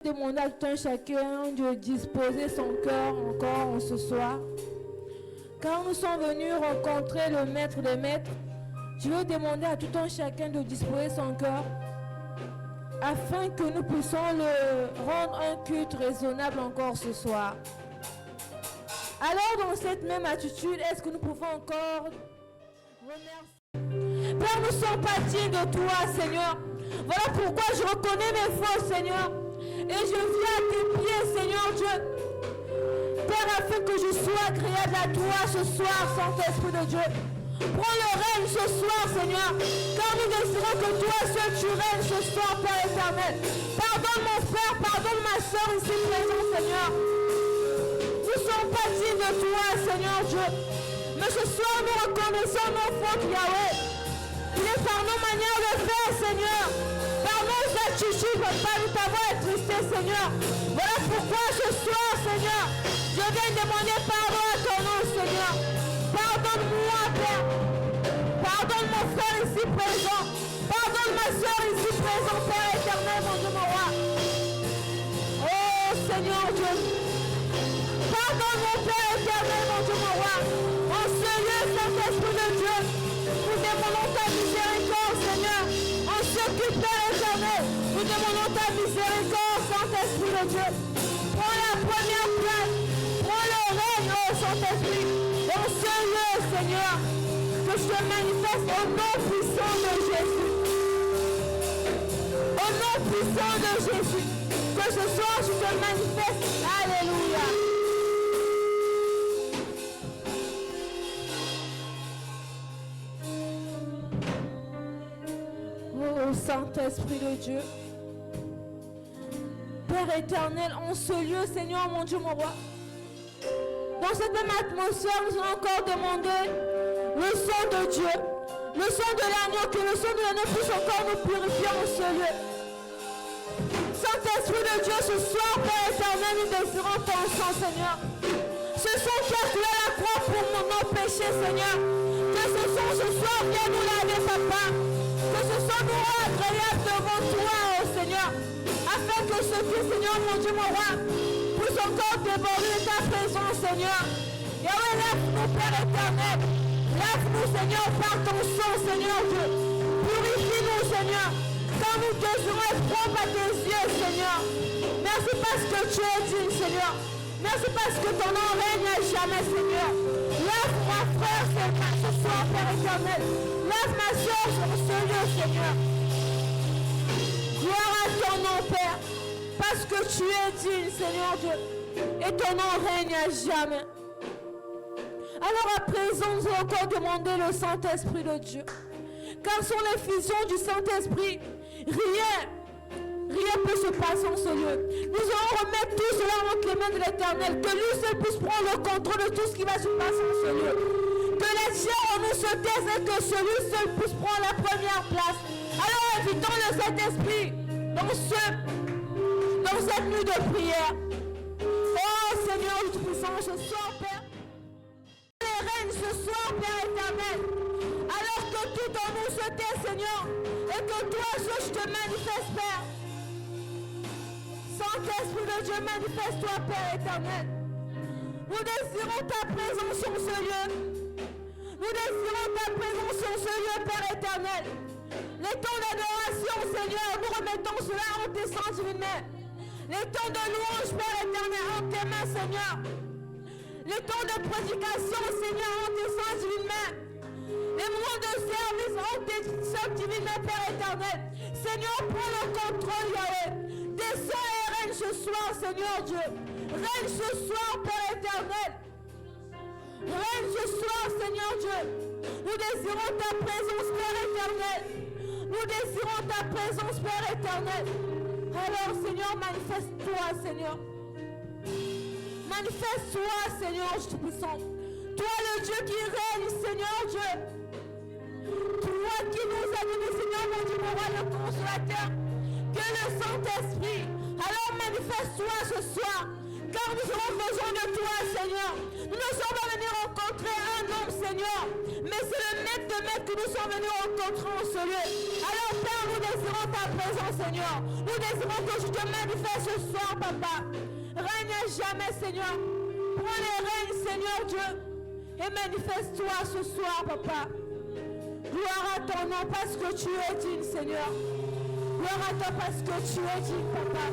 Demandez à tout un chacun de disposer son cœur encore ce soir. Car nous sommes venus rencontrer le maître des maîtres, je veux demander à tout un chacun de disposer son cœur afin que nous puissions le rendre un culte raisonnable encore ce soir. Alors dans cette même attitude, est-ce que nous pouvons encore remercier? Père, nous ne sommes pas dignes de toi, Seigneur. Voilà pourquoi je reconnais mes fautes, Seigneur. Et je viens à tes pieds, Seigneur Dieu. Père, afin que je sois agréable à toi ce soir, Saint-Esprit de Dieu. Prends le règne ce soir, Seigneur. Car nous désirons que toi seul tu règnes ce soir, Père éternel. Pardonne mon frère, pardonne ma soeur ici présente, Seigneur. Nous ne sommes pas dignes de toi, Seigneur Dieu. Mais ce soir, nous reconnaissons nos fautes, Yahweh. Il est par nos manières de faire, Seigneur. Par nos attitudes, par nous t'avoir attristé, Seigneur. Voilà pourquoi ce soir, Seigneur, je viens demander pardon à ton nom, Seigneur. Pardonne-moi, Père. Pardonne mon frère ici présent. Pardonne ma soeur ici présente, Père éternel, mon Dieu, mon roi. Oh, Seigneur Dieu. Pardonne mon Père éternel, mon Dieu, mon roi. En ce lieu, Saint-Esprit de Dieu, nous demandons ta miséricorde, Seigneur. En ce que, Père éternel, nous demandons ta miséricorde, Saint-Esprit de Dieu. Prends la première place. Prends le règne, oh Saint-Esprit. Dans ce lieu, Seigneur, que je te manifeste au nom puissant de Jésus. Au nom puissant de Jésus. Que ce soir, je te manifeste. Alléluia. Oh Saint-Esprit de Dieu. Père éternel, en ce lieu, Seigneur, mon Dieu, mon roi. Dans cette même atmosphère, nous allons encore demander le sang de Dieu, le sang de l'agneau, que le sang de l'agneau puisse encore nous purifier en ce lieu. Saint-Esprit de Dieu, ce soir, Père éternel, nous désirons ton sang, Seigneur. Ce sang qui a cloué la croix pour nos péchés, Seigneur. Que ce sang ce soir vienne nous laver, Papa. Que ce sang nous rend agréable devant toi, oh Seigneur. Afin que ce qui, Seigneur, mon Dieu, mon roi, puisse encore déborder de ta présence, Seigneur. Yahweh, lève-nous, Père éternel. Lève-nous, Seigneur, par ton sang, Seigneur Dieu. Purifie-nous, Seigneur. Car nous désirons être propres à tes yeux, Seigneur. Merci parce que tu es digne, Seigneur. Merci parce que ton nom règne à jamais, Seigneur. Lève mon frère, Seigneur, ce soir, Père éternel. Lève ma soeur sur ce lieu, Seigneur. Gloire à ton nom, Père. Parce que tu es digne, Seigneur Dieu. Et ton nom règne à jamais. Alors à présent, nous allons encore demander le Saint-Esprit de Dieu. Car sans l'effusion du Saint-Esprit, rien peut se passer en ce lieu. Nous allons remettre tout cela entre les mains de l'Éternel. Que lui seul puisse prendre le contrôle de tout ce qui va se passer en ce lieu. Que la chair en nous se taise et que celui seul puisse prendre la première place. Alors invitons le Saint-Esprit dans cette nuit de prière. Oh Seigneur, du Tout-Puissant, ce soir, Père. Les règnes ce soir, Père éternel. Alors que tout en nous se tait, Seigneur. Et que toi, je te manifeste, Père. Saint-Esprit de Dieu, manifeste-toi, Père éternel. Nous désirons ta présence sur ce lieu. Nous désirons ta présence sur ce lieu, Père éternel. Les temps d'adoration, Seigneur, nous remettons cela en tes saintes divines mains. Les temps de louange, Père éternel, en tes mains, Seigneur. Les temps de prédication, Seigneur, en tes saintes divines mains. Les moments de service, en tes saintes divines mains, Père éternel. Seigneur, prends le contrôle, Yahweh. Descends et règne ce soir, Seigneur Dieu. Règne ce soir, Père éternel. Règne ce soir, Seigneur Dieu. Nous désirons ta présence, Père éternel. Nous désirons ta présence, Père éternel. Alors, Seigneur, manifeste-toi, Seigneur. Manifeste-toi, Seigneur Tout-Puissant. Toi, le Dieu qui règne, Seigneur Dieu. Toi qui nous as donné, Seigneur, mon Dieu, mon roi, le consolateur. Que le Saint-Esprit, alors manifeste-toi ce soir. car nous avons besoin de toi, Seigneur. Nous ne sommes pas venus rencontrer un homme, Seigneur, mais c'est le maître de maître que nous sommes venus rencontrer en ce lieu. Alors, Père, nous désirons ta présence, Seigneur. Nous désirons que tu te manifestes ce soir, Papa. Règne à jamais, Seigneur. Prends les règnes, Seigneur Dieu, et manifeste-toi ce soir, Papa. Gloire à ton nom parce que tu es digne, Seigneur. Gloire à toi parce que tu es digne, Papa.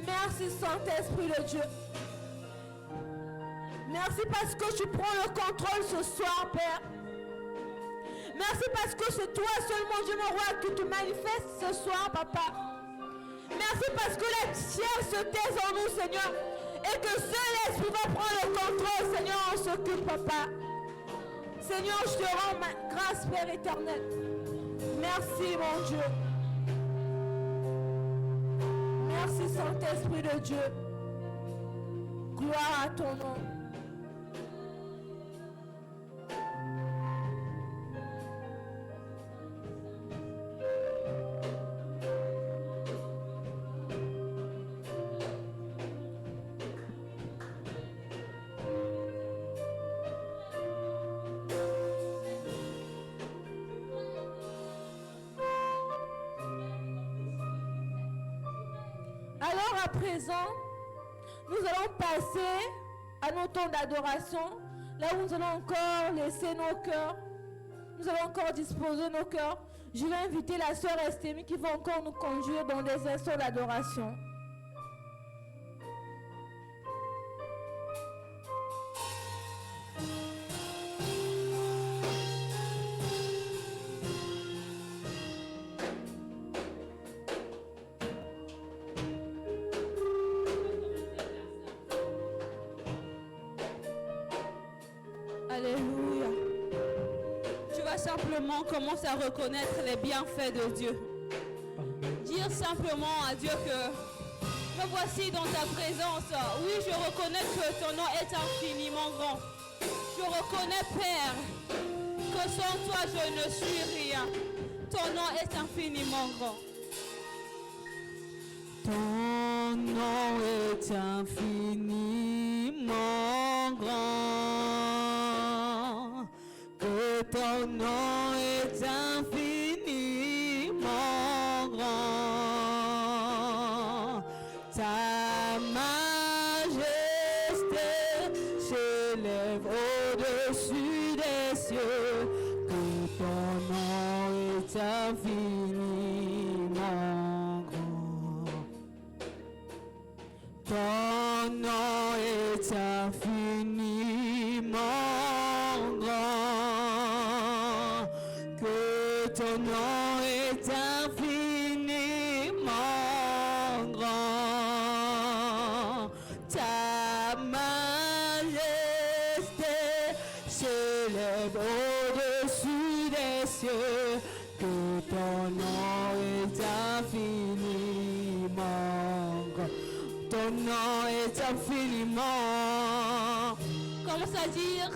Merci, Saint-Esprit de Dieu. Merci parce que tu prends le contrôle ce soir, Père. Merci parce que c'est toi seulement, Dieu mon roi, qui te manifeste ce soir, Papa. Merci parce que la chair se taise en nous, Seigneur. Et que seul l'Esprit va prendre le contrôle, Seigneur, on s'occupe, Papa. Seigneur, je te rends ma grâce, Père éternel. Merci, mon Dieu. Merci, Saint-Esprit de Dieu. Gloire à ton nom. Alors à présent, nous allons passer à nos temps d'adoration, là où nous allons encore laisser nos cœurs, nous allons encore disposer nos cœurs. Je vais inviter la sœur Estémie qui va encore nous conduire dans des instants d'adoration. Alléluia. Tu vas simplement commencer à reconnaître les bienfaits de Dieu. Dire simplement à Dieu que me voici dans ta présence. Oui, je reconnais que ton nom est infiniment grand. Je reconnais, Père, que sans toi je ne suis rien. Ton nom est infiniment grand. Ton nom est infiniment grand. Que ton nom est infiniment grand. Ta majesté s'élève au-dessus des cieux. Que ton nom est infiniment grand. Ton nom est infiniment grand. Que ton nom est infiniment grand. Ta majesté s'élève au-dessus des cieux. Que ton nom est infiniment grand. Ton nom est infiniment. Commence à dire,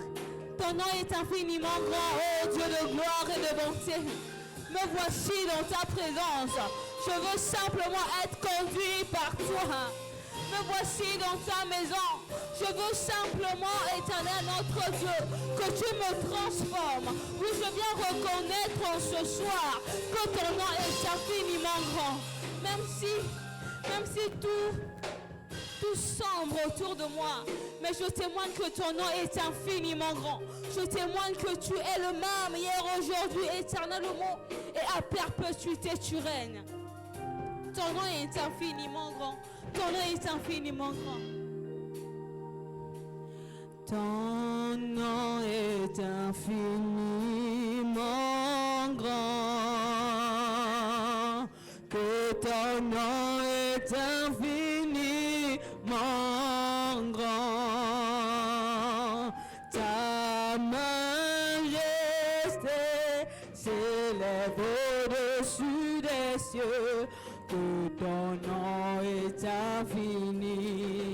ton nom est infiniment grand, ô Dieu de gloire et de bonté. Me voici dans ta présence. Je veux simplement être conduit par toi. Me voici dans ta maison. Je veux simplement, éternel notre Dieu, que tu me transformes. Oui, je viens reconnaître en ce soir que ton nom est infiniment grand. Même si tout sombre autour de moi, mais je témoigne que ton nom est infiniment grand. Je témoigne que tu es le même hier, aujourd'hui, éternellement, et à perpétuité tu règnes. Ton nom est infiniment grand. Ton nom est infiniment grand. Ton nom est infiniment grand. Que ton nom est infiniment grand. Ta majesté s'élève au-dessus des cieux. Que ton nom est infiniment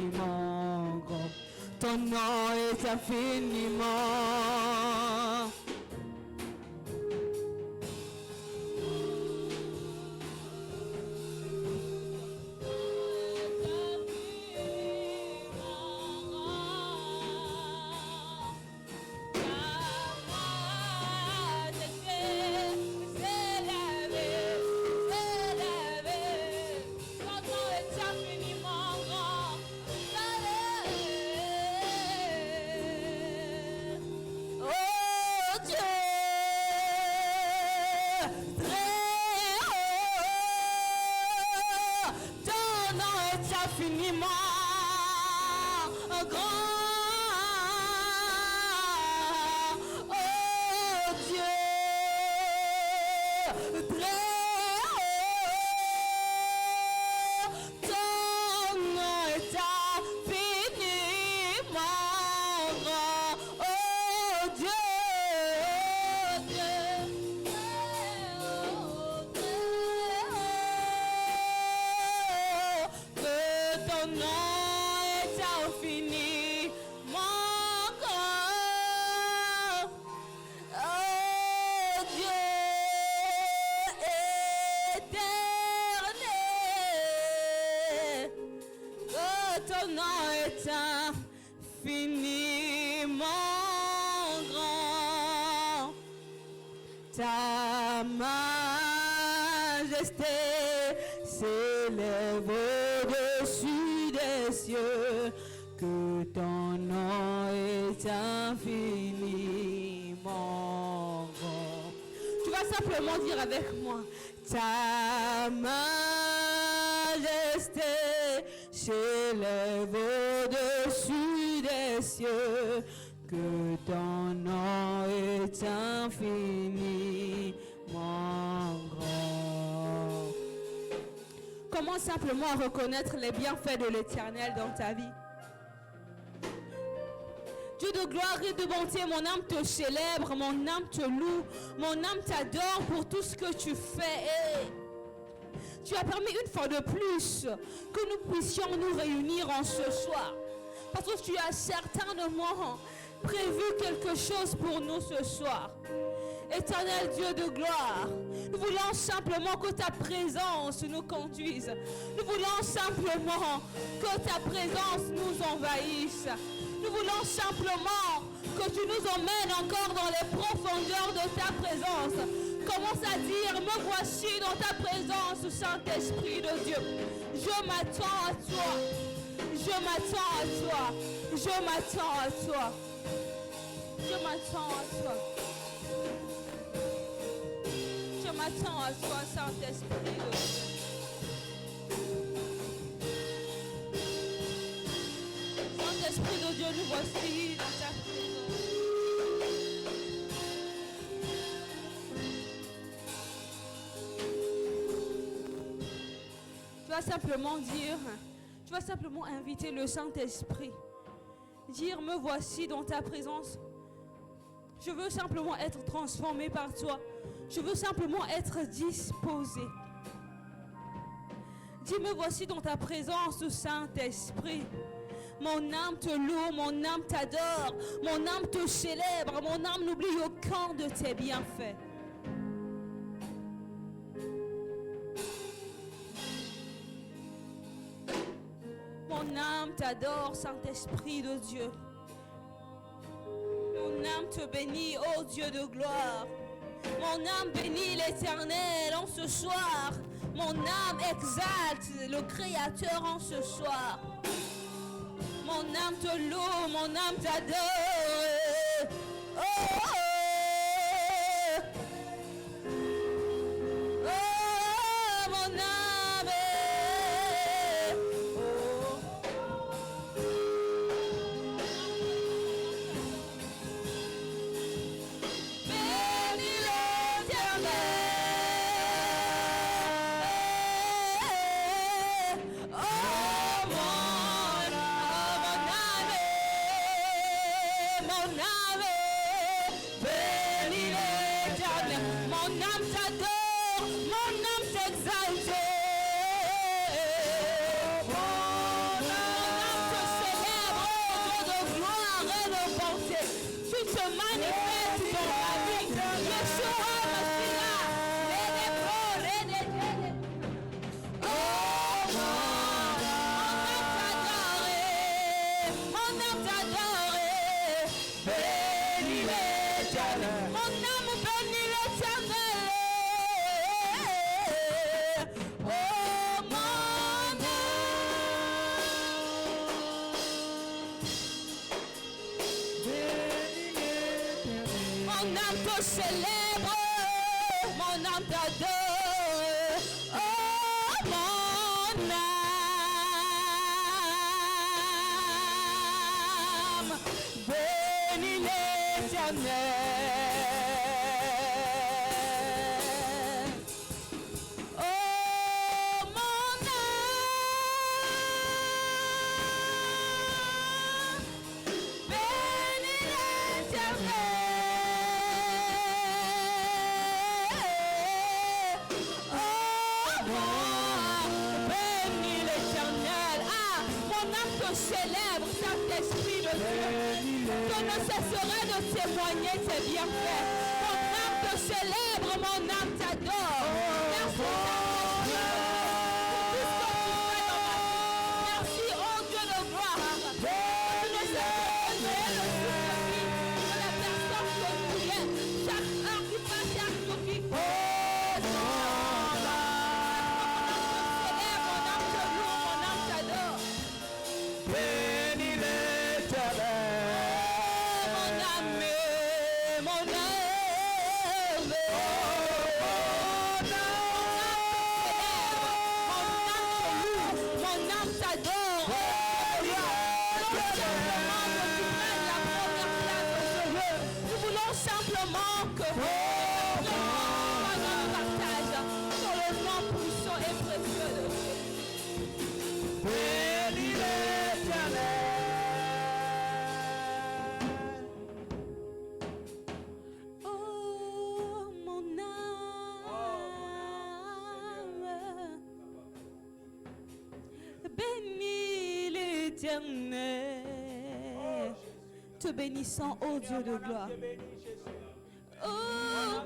grand. Ton nom est infiniment. est infiniment grand. Oh Dieu, très haut, ton nom est infiniment grand. Oh Dieu, que ton nom est infiniment grand. Oh Dieu éternel, que ton nom est infiniment grand. Ta majesté s'élève au-dessus des cieux, que ton nom est infiniment grand. Tu vas simplement dire avec moi, ta majesté s'élève au-dessus des cieux, que ton nom est infiniment grand. Commence simplement à reconnaître les bienfaits de l'Éternel dans ta vie. Dieu de gloire et de bonté, mon âme te célèbre, mon âme te loue, mon âme t'adore pour tout ce que tu fais. Et tu as permis une fois de plus que nous puissions nous réunir en ce soir. Parce que tu as certainement prévu quelque chose pour nous ce soir. Éternel Dieu de gloire, nous voulons simplement que ta présence nous conduise. Nous voulons simplement que ta présence nous envahisse. Nous voulons simplement que tu nous emmènes encore dans les profondeurs de ta présence. Commence à dire, me voici dans ta présence, Saint-Esprit de Dieu. Je m'attends à toi. Je m'attends à toi. Je m'attends à toi. Je m'attends à toi. Je m'attends à toi, Saint-Esprit de Dieu. Saint-Esprit de Dieu, nous voici dans ta présence. Tu vas simplement dire, tu vas simplement inviter le Saint-Esprit. Dire, me voici dans ta présence. Je veux simplement être transformé par toi. Je veux simplement être disposé. Dis, me voici dans ta présence, Saint-Esprit. Mon âme te loue, mon âme t'adore, mon âme te célèbre, mon âme n'oublie aucun de tes bienfaits. Mon âme t'adore, Saint-Esprit de Dieu. Mon âme te bénit, ô Dieu de gloire. Mon âme bénit l'Éternel en ce soir. Mon âme exalte le Créateur en ce soir. Mon âme te loue, mon âme t'adore. Oh, oh, oh, mon âme. Oh. Bénis l'Éternel. Oh, mon âme, bénis l'Éternel. Mon âme t'adore, mon âme t'exalte. Mon âme te célèbre, oh Dieu de gloire et de bonté. Tu te manifestes dans ma vie. Yeshua Mashiach, oh, mon âme t'adore. Bénis l'Éternel. Mon âme bénit l'Éternel. Oh, mon âme te célèbre, mon âme t'adore. Oh, mon âme. Célèbre, Saint-Esprit de Dieu, que ne cesserait de témoigner tes bienfaits. Mon âme te célèbre, mon âme t'adore. Merci, merci, oh Dieu de gloire. Que ne cesserait de souffrir de la personne que tu es. Chaque heure qui passe, chaque jour qui passe. Mon âme te loue, mon âme t'adore. Bénis l'Éternel. Simplement que partage sur le nom puissant et précieux de Dieu. Bénis l'Éternel. Oh mon âme, bénis l'Éternel. Te bénissant, ô Dieu de gloire. Oh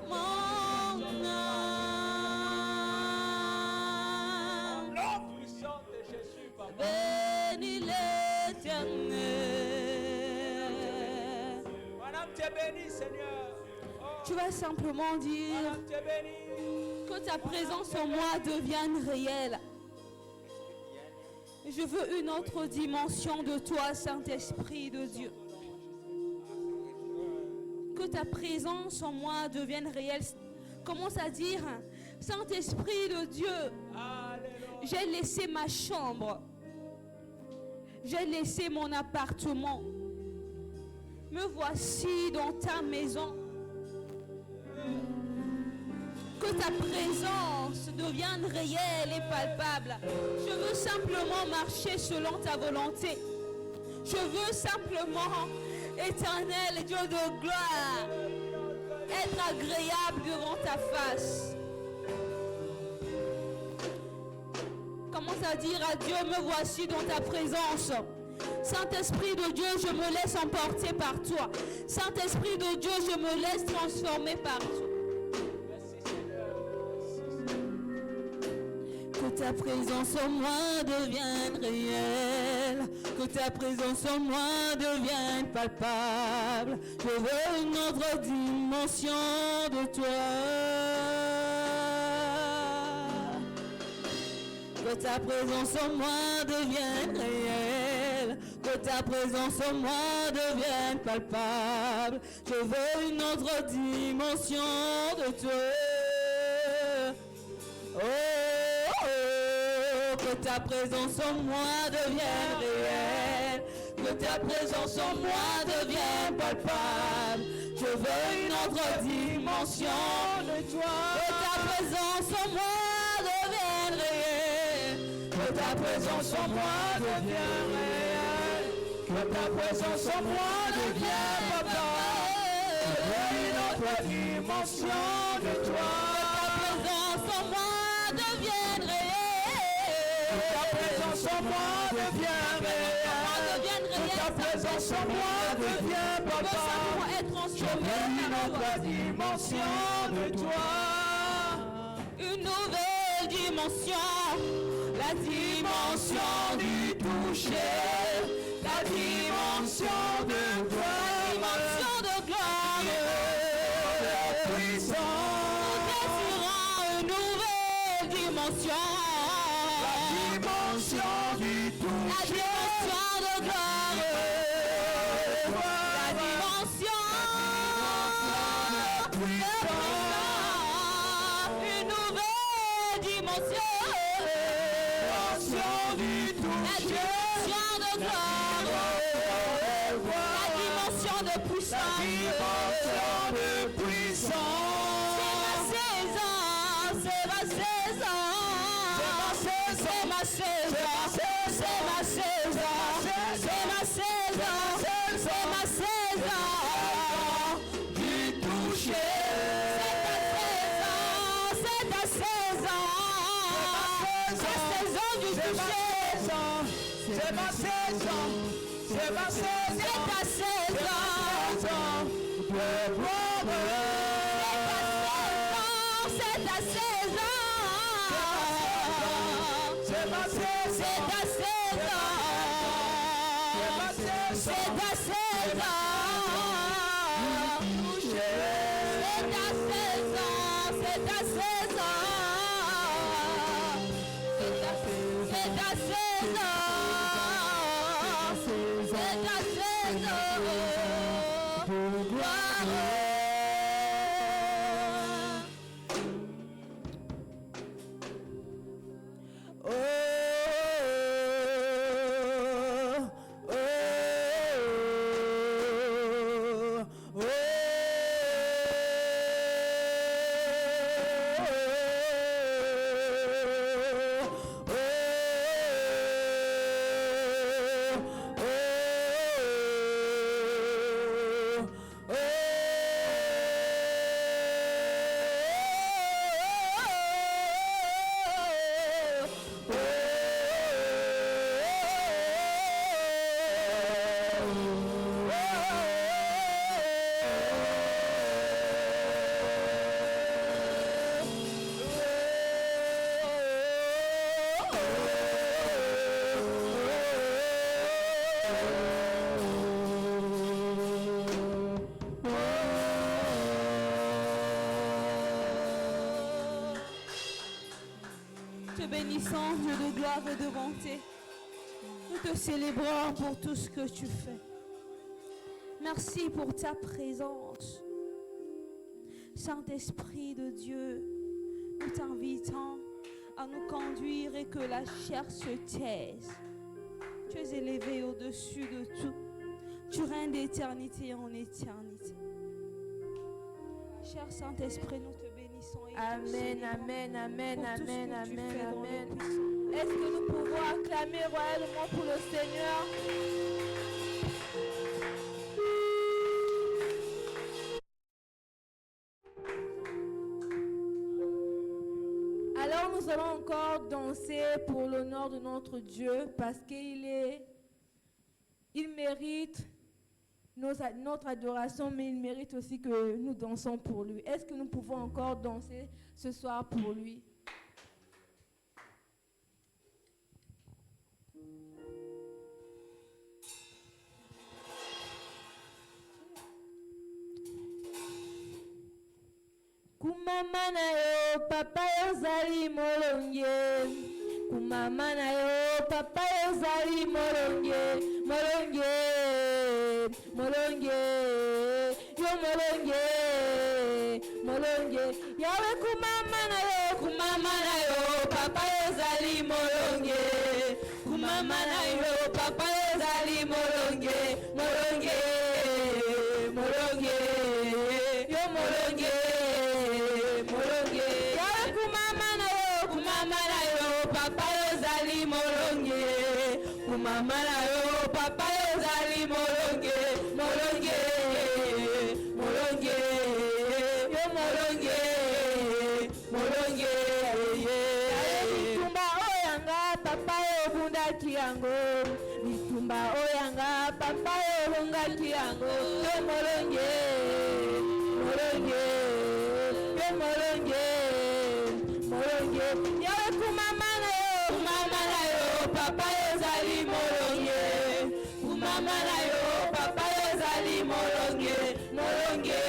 mon âme, Nom puissant de Jésus, Papa. bénis l'Éternel. Madame, tu es bénie, Seigneur. Oh, Tu vas simplement dire Madame, tu es bénie. que ta présence en moi devienne réelle. Je veux une autre dimension de toi, Saint-Esprit de Dieu. Que ta présence en moi devienne réelle. Commence à dire, Saint-Esprit de Dieu, Alléluia. j'ai laissé ma chambre. J'ai laissé mon appartement. Me voici dans ta maison. Que ta présence devienne réelle et palpable. Je veux simplement marcher selon ta volonté. Je veux simplement, Éternel Dieu de gloire, être agréable devant ta face. Commence à dire à Dieu, me voici dans ta présence. Saint-Esprit de Dieu, je me laisse emporter par toi. Saint-Esprit de Dieu, je me laisse transformer par toi. Que ta présence en moi devienne réelle. Que ta présence en moi devienne palpable. Je veux une autre dimension de toi. Que ta présence en moi devienne réelle. Que ta présence en moi devienne palpable. Je veux une autre dimension de toi. Oh, oh, oh, que ta présence en moi devienne réelle. Que ta présence en moi devienne palpable. Je veux une autre dimension de toi. Que ta présence en moi devienne réelle. Que ta présence en moi devienne réelle. Que ta présence en moi devienne, Papa. Je veux une autre dimension de toi. Que ta présence en moi devienne réelle. Que ta présence en moi devienne réelle. Que ta présence en moi devienne, Papa. Je veux une autre dimension de toi. Une nouvelle dimension, la dimension du toucher, la dimension de gloire, la dimension de gloire, La puissance. nous désirons une nouvelle dimension, La dimension du la toucher. dimension de gloire, la dimension de puissance, une nouvelle dimension. Te bénissons, Dieu de gloire et de bonté. Nous te célébrons pour tout ce que tu fais. Merci pour ta présence. Saint-Esprit de Dieu, nous t'invitons à nous conduire et que la chair se taise. Tu es élevé au-dessus de tout. Tu règnes d'éternité en éternité. Cher Saint-Esprit, nous te bénissons. Amen, amen, amen, amen, amen, amen. Est-ce que nous pouvons acclamer royalement pour le Seigneur? Alors nous allons encore danser pour l'honneur de notre Dieu parce qu'il mérite notre adoration, mais il mérite aussi que nous dansons pour lui. Est-ce que nous pouvons encore danser ce soir pour lui? Kumama na yo papa yozali molonge, kumama na yo papa yozali molonge, molonge, molonge, yo molonge, molonge, yawe kumama na yo papa yozali molonge, kumama na yo papa yozali molonge, molonge, molonge, yo molonge. Mama na yo papa yozali molonge, molonge, molonge, yo molonge, molonge, bitumba oyanga papa yo bundaki yango, bitumba oyanga papa yo bundaki yango, yo molonge, molonge, yo molonge, molonge, yawe kumama na yo papa yozali molonge, kumama na yo papa yozali molonge, molonge,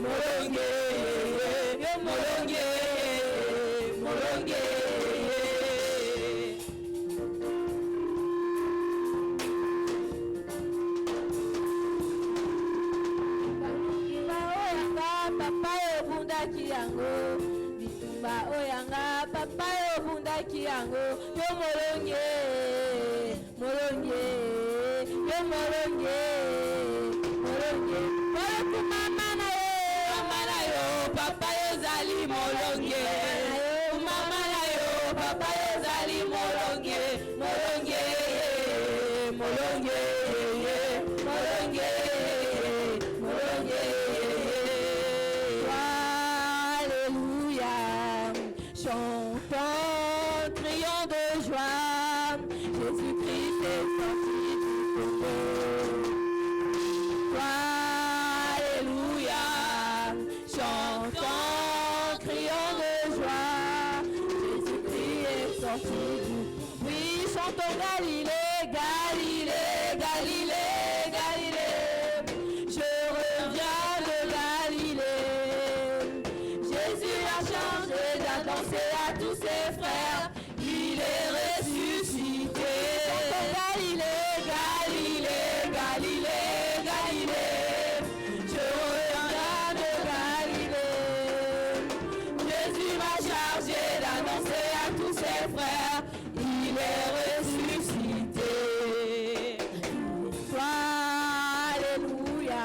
molonge, yo molonge, molonge. Bitumba oyanga papa yo bundaki yango, yo molonge, molonge, yo molonge, molonge. Molonge mama na yo, papa yo zali molonge. Mama na yo, papa yo zali molonge, molonge, molonge, molonge, molonge. Alléluia, chantons, crions de joie, Jésus-Christ est sorti du tombeau. Alléluia, chantons, crions de joie, Jésus-Christ est sorti du tombeau. Oui, chantons Galilée, Galilée, Galilée, Galilée, je reviens de Galilée. Jésus a changé d'annoncer à tous ses frères, il est ressuscité. Chantons Galilée, Galilée, Galilée, Galilée, je reviens de Galilée. Jésus m'a chargé d'annoncer à tous ses frères, il est ressuscité. Alléluia,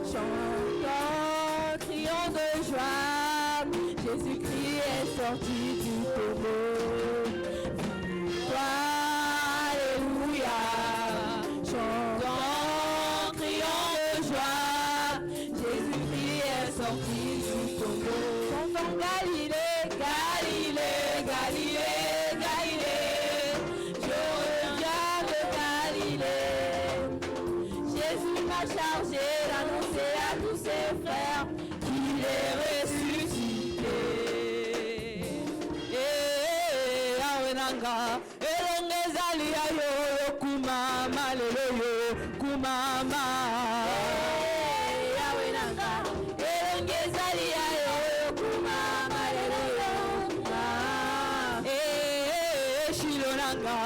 chantons, crions de joie, Jésus-Christ est sorti du tombeau. Alléluia, chantons, crions de joie, Jésus-Christ est sorti du tombeau. Chantons Galilée, Galilée, Galilée, Galilée, je reviens de Galilée. Jésus m'a chargé d'annoncer à tous ses frères qu'il est ressuscité. Awenanga, elongezali ayo kumama lelo kumama. Awenanga, elongezali ayo kumama lelo kumama. Shilonanga,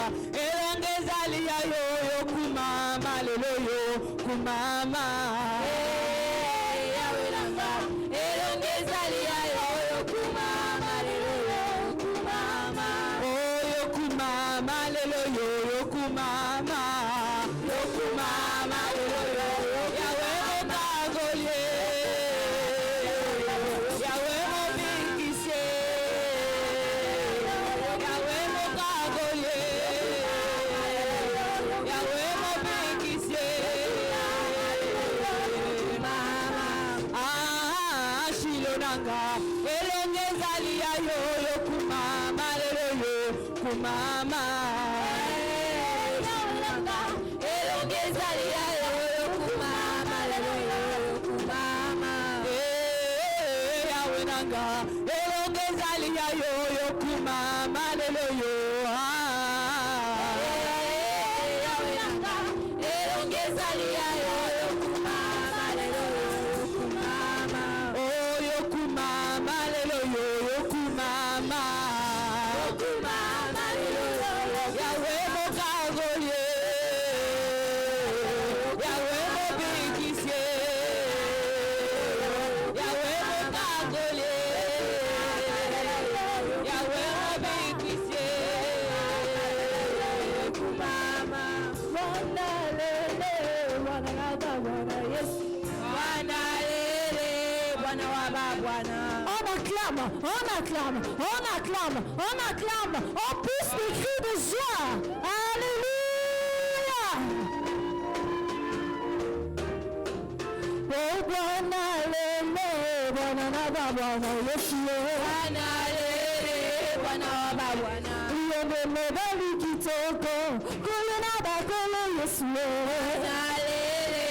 elongezali ayo kumama lelo kumama. Awenanga, elongezali ayo kumama lelo kumama. Oh kumama lelo kumama. Kumama lelo yawe mokagolye. Yawe mobikise. Yawe mokagolye. Yawe mobikise. Ah, Shilonanga, elongezali ayo kumama lelo kumama. Elongezali ayo kumama lelo kumama. Yawenanga, elongezali ayo kumama lelo Yawenanga, elongezali ayo kumama lelo kumama. Oh yo kumama lelo kumama. Kumama lelo yawe mokagolye. Yawe mobikise. Yawe mokagolye. Yawe mobikise. Kumama. Wana lele, wana gada, wana yes. Wana lele, wana waba, wana. On acclame, on acclame, on acclame, on acclame, on pousse des cris de joie. Alléluia. Oh, wana lele, wana naba, wana yesu. Wana lele, wana waba, wana. Yende mebali kitoko, kule naba, kule yesu. Wana lele,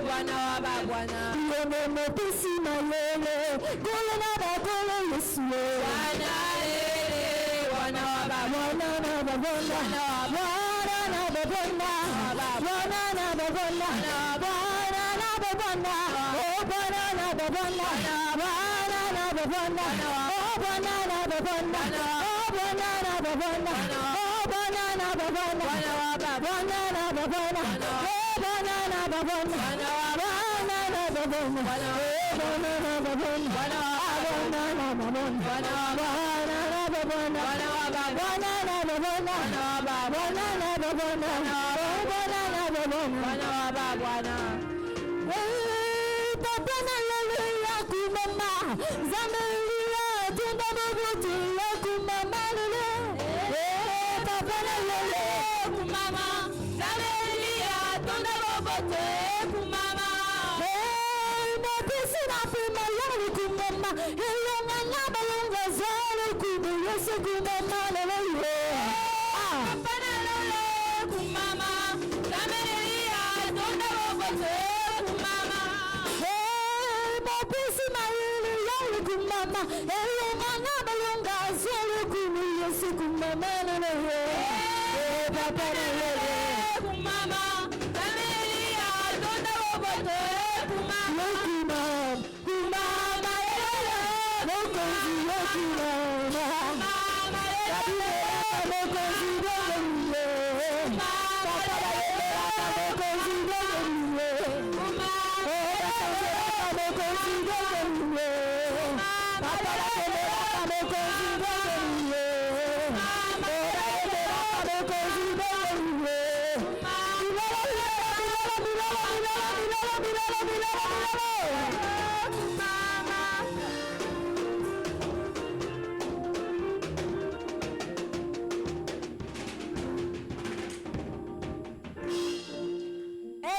wana waba, wana. Yende mepisi mayele, kule naba, kule yesu. Wana lele, wana waba, wana naba, wana. Wana naba, wana. Wana naba, wana. Wana naba, wana. Oh, wana naba, wana. Wana naba, wana. Oh, wana naba, wana. Oh, wana naba, wana. Oh, wana naba, wana. Wana naba, wana. Oh, wana naba, wana. Wana naba, wana. Oh, wana naba, wana. Wana naba, wana.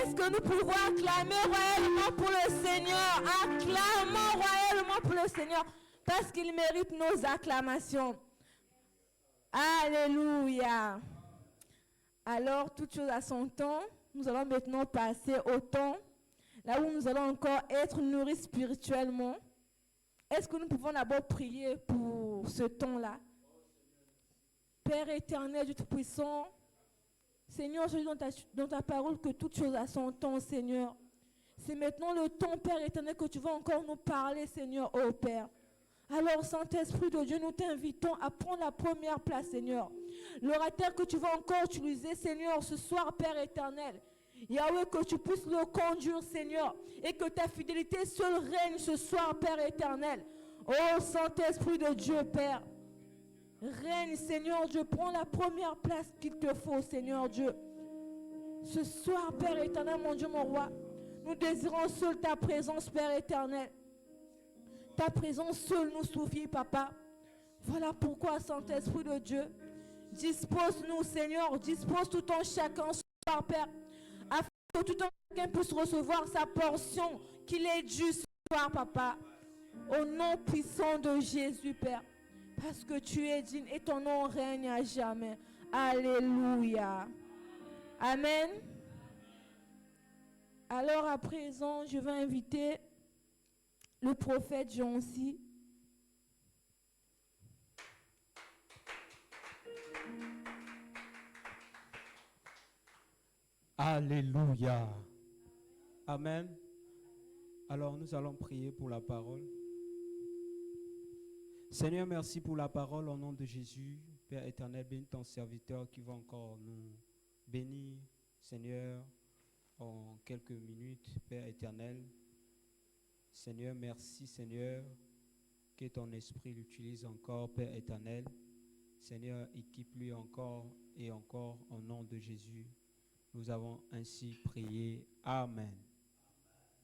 Est-ce que nous pouvons acclamer royalement pour le Seigneur? Acclamons royalement pour le Seigneur, parce qu'il mérite nos acclamations. Alléluia. Alors, toute chose à son temps, nous allons maintenant passer au temps, là où nous allons encore être nourris spirituellement. Est-ce que nous pouvons d'abord prier pour ce temps-là? Père éternel, Dieu Tout-Puissant, Seigneur, je dis dans ta parole que toute chose a son temps, Seigneur. C'est maintenant le temps, Père éternel, que tu vas encore nous parler, Seigneur, ô Père. Alors, Saint-Esprit de Dieu, nous t'invitons à prendre la première place, Seigneur. L'orateur que tu vas encore utiliser, Seigneur, ce soir, Père éternel. Yahweh, que tu puisses le conduire, Seigneur, et que ta fidélité seule règne ce soir, Père éternel. Ô Saint-Esprit de Dieu, Père. Règne, Seigneur Dieu, prends la première place qu'il te faut, Seigneur Dieu. Ce soir, Père éternel, mon Dieu, mon roi, nous désirons seul ta présence, Père éternel. Ta présence seule nous suffit, Papa. Voilà pourquoi, Saint-Esprit de Dieu, dispose-nous, Seigneur, dispose tout en chacun ce soir, Père, afin que tout en chacun puisse recevoir sa portion qu'il est due ce soir, Papa. Au nom puissant de Jésus, Père. Parce que tu es digne et ton nom règne à jamais. Alléluia. Amen. Alors à présent, je vais inviter le prophète Jonsi. Alléluia. Amen. Alors nous allons prier pour la parole. Seigneur, merci pour la parole au nom de Jésus. Père éternel, bénis ton serviteur qui va encore nous bénir, Seigneur, en quelques minutes, Père éternel. Seigneur, merci, Seigneur, que ton esprit l'utilise encore, Père éternel. Seigneur, équipe-lui encore et encore au nom de Jésus. Nous avons ainsi prié. Amen.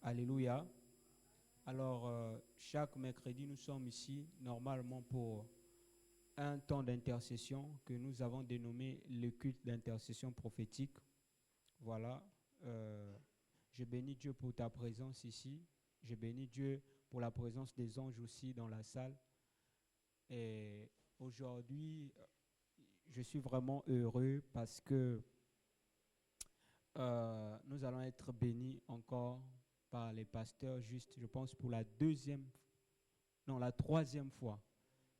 Alléluia. Alors, chaque mercredi, nous sommes ici normalement pour un temps d'intercession que nous avons dénommé le culte d'intercession prophétique. Voilà. Je bénis Dieu pour ta présence ici. Je bénis Dieu pour la présence des anges aussi dans la salle. Et aujourd'hui, je suis vraiment heureux parce que nous allons être bénis encore par les pasteurs, juste, je pense, pour la troisième fois.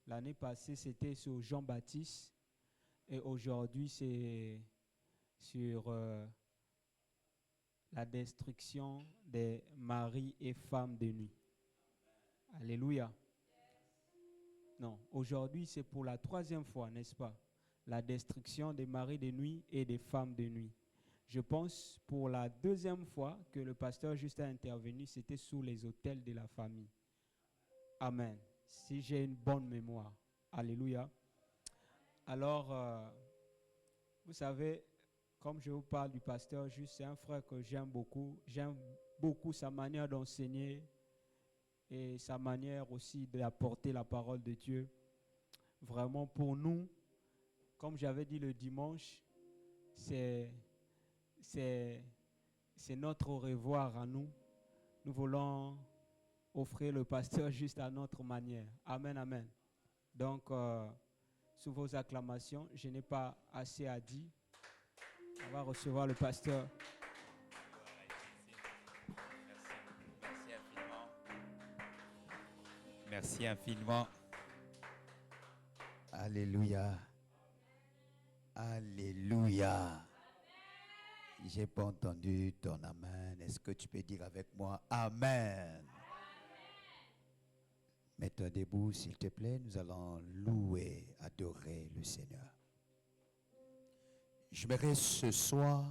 L'année passée, c'était sur Jean-Baptiste et aujourd'hui, c'est sur la destruction des maris et femmes de nuit. Alléluia. Non, aujourd'hui, c'est pour la troisième fois, n'est-ce pas? La destruction des maris de nuit et des femmes de nuit. Je pense pour la deuxième fois que le pasteur juste a intervenu, c'était sous les autels de la famille. Amen. Si j'ai une bonne mémoire. Alléluia. Alors, vous savez, comme je vous parle du pasteur Juste, c'est un frère que j'aime beaucoup. J'aime beaucoup sa manière d'enseigner et sa manière aussi d'apporter la parole de Dieu. Vraiment, pour nous, comme j'avais dit le dimanche, c'est notre au revoir à nous. Nous voulons offrir le pasteur Juste à notre manière. Amen, amen. Donc, sous vos acclamations, je n'ai pas assez à dire. On va recevoir le pasteur. Merci infiniment. Merci infiniment. Alléluia. Alléluia. J'ai pas entendu ton amen. Est-ce que tu peux dire avec moi amen? Mets-toi debout, s'il te plaît. Nous allons louer, adorer le Seigneur. J'aimerais ce soir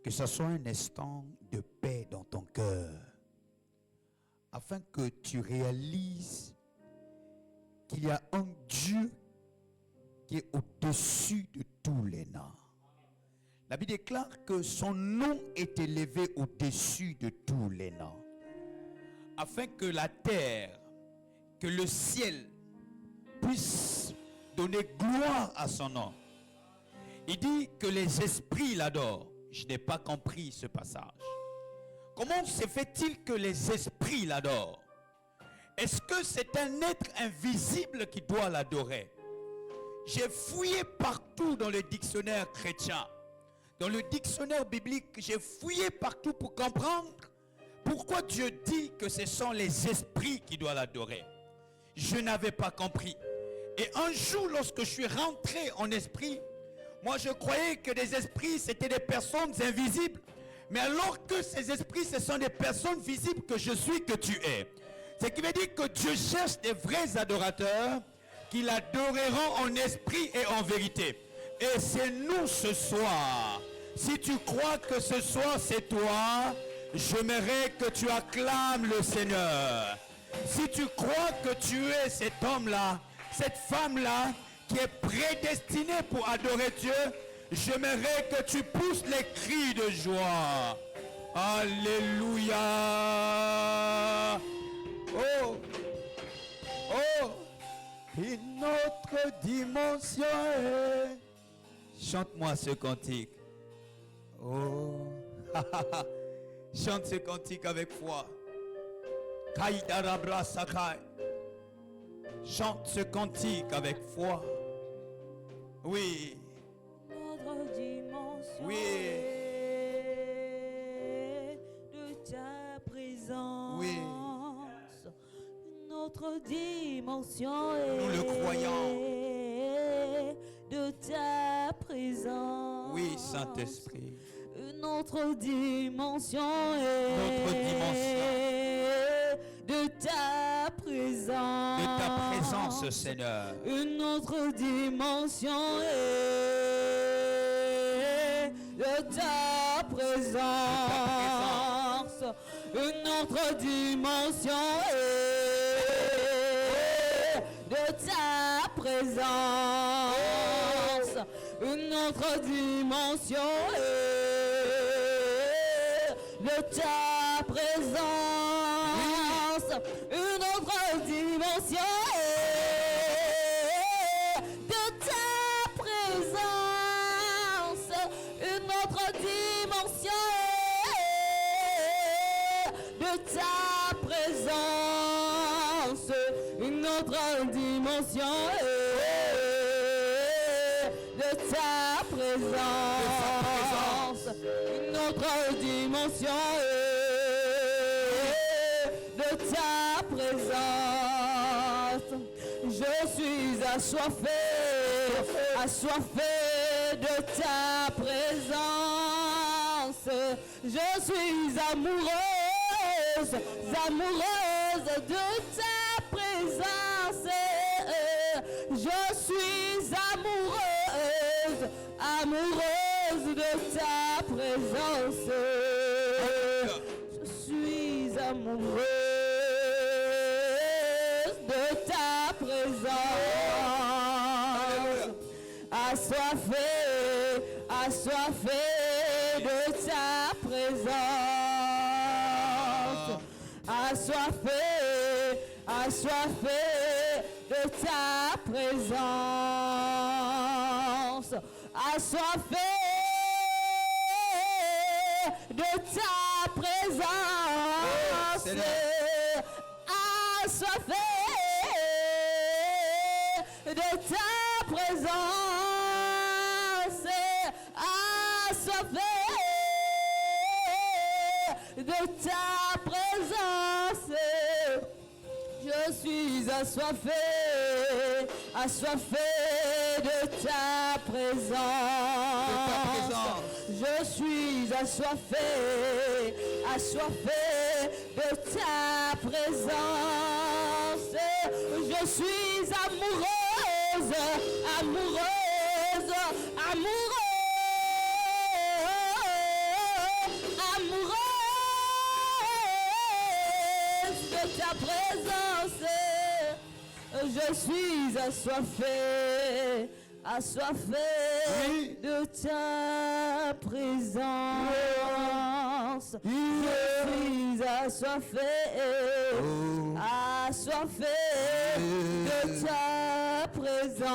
que ce soit un instant de paix dans ton cœur, afin que tu réalises qu'il y a un Dieu qui est au-dessus de tous les noms. La Bible déclare que son nom est élevé au-dessus de tous les noms, afin que la terre, que le ciel puisse donner gloire à son nom. Il dit que les esprits l'adorent. Je n'ai pas compris ce passage. Comment se fait-il que les esprits l'adorent? Est-ce que c'est un être invisible qui doit l'adorer? J'ai fouillé partout dans le dictionnaire chrétien, dans le dictionnaire biblique, j'ai fouillé partout pour comprendre pourquoi Dieu dit que ce sont les esprits qui doivent l'adorer. Je n'avais pas compris. Et un jour, lorsque je suis rentré en esprit, moi je croyais que des esprits c'était des personnes invisibles. Mais alors que ces esprits ce sont des personnes visibles que je suis, que tu es. Ce qui veut dire que Dieu cherche des vrais adorateurs qui l'adoreront en esprit et en vérité. Et c'est nous ce soir. Si tu crois que ce soir c'est toi, j'aimerais que tu acclames le Seigneur. Si tu crois que tu es cet homme-là, cette femme-là, qui est prédestiné pour adorer Dieu, j'aimerais que tu pousses les cris de joie. Alléluia. Oh, oh, une autre dimension. Chante-moi ce cantique. Oh, chante ce cantique avec foi. Kaidarabra Sakai. Chante ce cantique avec foi. Oui. Notre dimension Oui. de ta présence. Oui. Notre dimension Nous le croyons. de ta présence. Oui, Saint-Esprit. Notre dimension Notre dimension de ta présence. de ta présence, Seigneur. Une autre dimension de ta présence. Une autre dimension de ta présence. Une autre dimension de ta présence. Une autre dimension de ta présence. Une autre dimension de ta présence. Une autre dimension de ta présence. Une autre dimension de ta présence. Je suis assoiffé, assoiffé de ta présence. Je suis amoureuse, amoureuse de ta présence. Je suis amoureuse, amoureuse de ta présence. Je suis amoureuse de ta présence. assoiffé de ta présence. Assoiffé de ta présence. Assoiffé de ta présence. Assoiffé de ta présence. Assoiffé de ta présence. Je suis assoiffé de ta présence. Je suis assoiffé de ta présence. Je suis amoureuse de ta présence. Je suis assoiffé de ta présence. Je suis assoiffé de ta présence.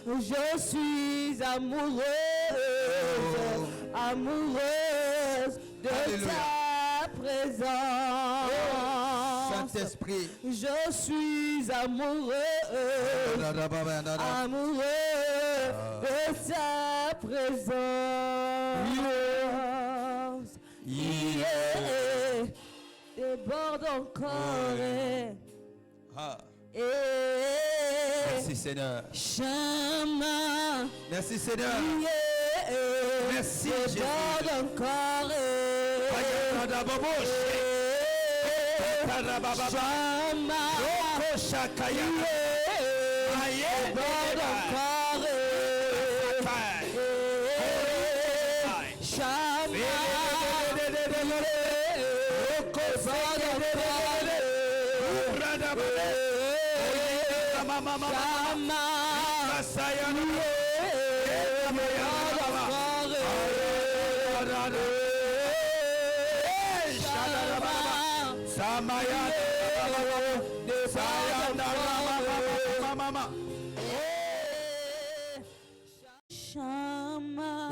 Je suis amoureuse de ta présence. Saint-Esprit. Je suis amoureux de ta présence. Déborde encore. Merci Seigneur. Chemin. Merci Seigneur. Merci Jésus. Déborde encore.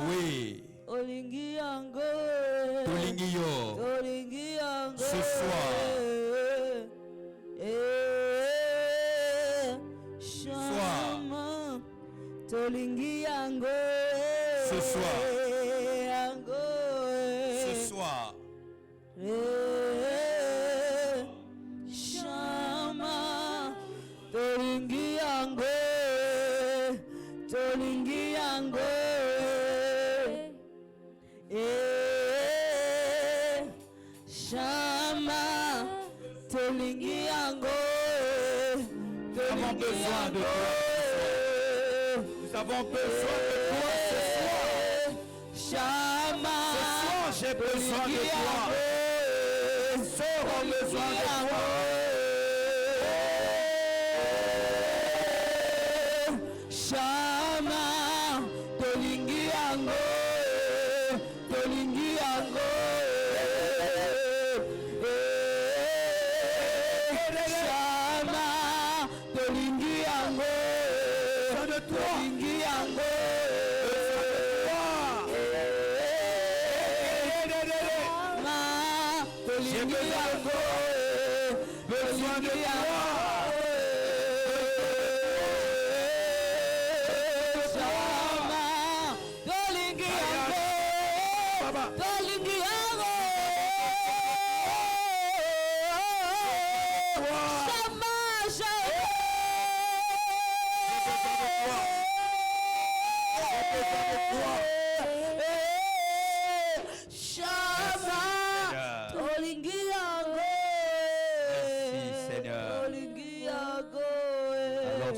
Oui. Olingi yango. Tolingi yo. Ce soir. Tolingi yango. Ce soir. Yango. Ce soir. Shama. Tolingi yango. Shama. Tolingi yango. Nous avons besoin de toi. Nous avons besoin de toi ce soir. Shama. Ce soir, j'ai besoin de toi. Nous avons besoin de toi. Shama. Tolingi yango. Shama. Tolingi yango. J'ai besoin de toi.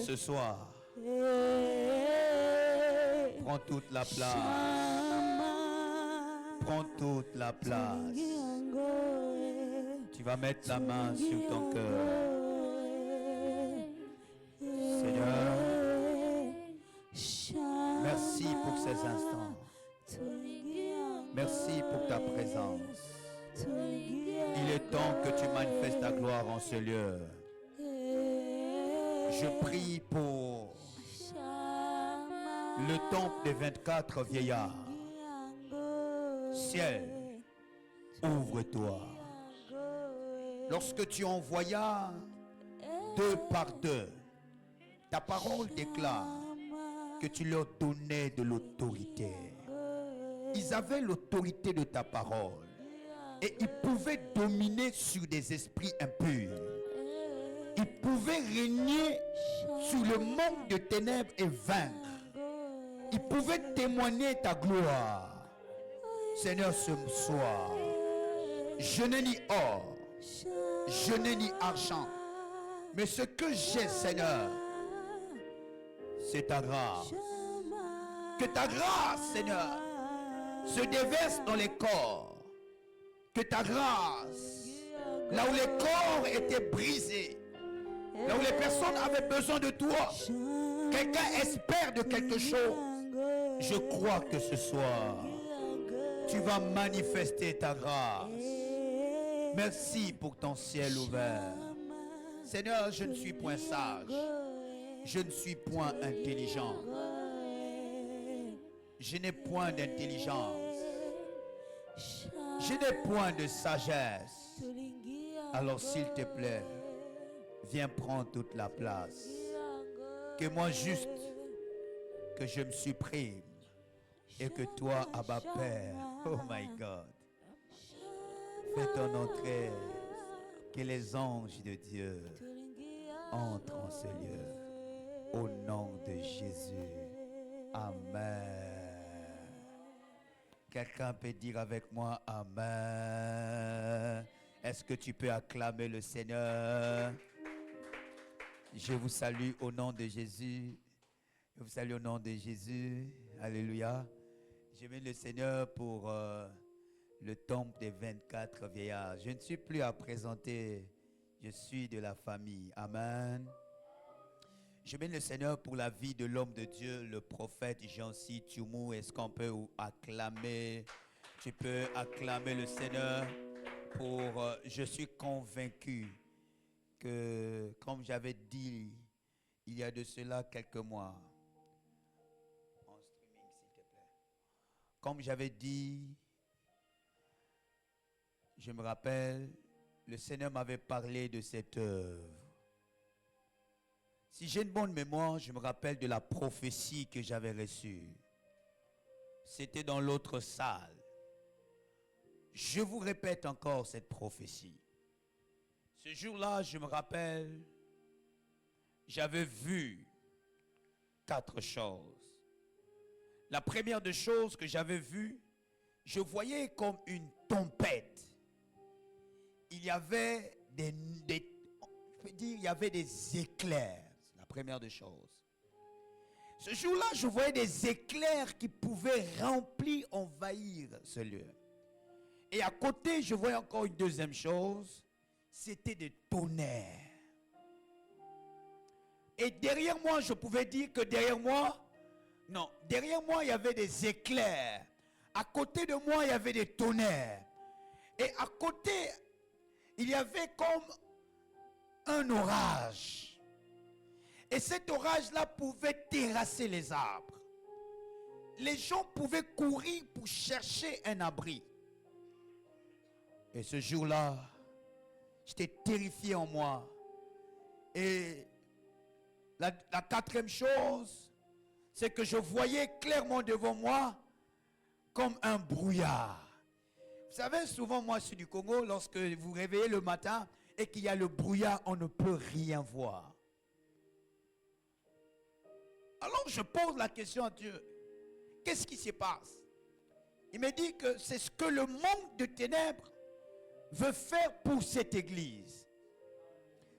Ce soir, prends toute la place. Prends toute la place. Tu vas mettre la main sur ton cœur. Seigneur, Merci pour ces instants. Merci pour ta présence. Il est temps que tu manifestes ta gloire en ce lieu. Je prie pour le temple des 24 vieillards. Ciel, ouvre-toi. Lorsque tu envoyas 2 par 2, ta parole déclare que tu leur donnais de l'autorité. Ils avaient l'autorité de ta parole et ils pouvaient dominer sur des esprits impurs. Ils pouvaient régner sur le monde de ténèbres et vaincre. Ils pouvaient témoigner ta gloire. Seigneur, ce soir, je n'ai ni or, je n'ai ni argent, mais ce que j'ai, Seigneur, c'est ta grâce. Que ta grâce, Seigneur, se déverse dans les corps. Que ta grâce, là où les corps étaient brisés, là où les personnes avaient besoin de toi, quelqu'un espère de quelque chose. Je crois que ce soir, tu vas manifester ta grâce. Merci pour ton ciel ouvert. Seigneur, je ne suis point sage. Je ne suis point intelligent. Je n'ai point d'intelligence. Je n'ai point de sagesse. Alors s'il te plaît, viens prendre toute la place. Que moi juste, que je me supprime. Et que toi, Abba Père, oh my God, fais ton entrée. Que les anges de Dieu entrent en ce lieu. Au nom de Jésus. Amen. Quelqu'un peut dire avec moi Amen. Est-ce que tu peux acclamer le Seigneur? Je vous salue au nom de Jésus. Je vous salue au nom de Jésus. Alléluia. Je bénis le Seigneur pour le temple des 24 vieillards. Je ne suis plus à présenter. Je suis de la famille. Amen. Je bénis le Seigneur pour la vie de l'homme de Dieu, le prophète Jancy Tioumou. Est-ce qu'on peut acclamer? Tu peux acclamer le Seigneur pour... je suis convaincu que, comme j'avais dit il y a de cela quelques mois, en streaming s'il te plaît, comme j'avais dit, je me rappelle, le Seigneur m'avait parlé de cette œuvre. Si j'ai une bonne mémoire, je me rappelle de la prophétie que j'avais reçue. C'était dans l'autre salle. Je vous répète encore cette prophétie. Ce jour-là, je me rappelle, j'avais vu 4 choses. La première des choses que j'avais vues, je voyais comme une tempête. Il y avait il y avait des éclairs. Première des choses. Ce jour-là, je voyais des éclairs qui pouvaient remplir, envahir ce lieu. Et à côté, je voyais encore une deuxième chose, c'était des tonnerres. Et derrière moi, je pouvais dire que derrière moi, il y avait des éclairs. À côté de moi, il y avait des tonnerres. Et à côté, il y avait comme un orage. Et cet orage-là pouvait terrasser les arbres. Les gens pouvaient courir pour chercher un abri. Et ce jour-là, j'étais terrifié en moi. Et la quatrième chose, c'est que je voyais clairement devant moi comme un brouillard. Vous savez, souvent, moi, je suis du Congo, lorsque vous vous réveillez le matin et qu'il y a le brouillard, on ne peut rien voir. Alors je pose la question à Dieu. Qu'est-ce qui se passe? Il me dit que c'est ce que le monde de ténèbres veut faire pour cette église.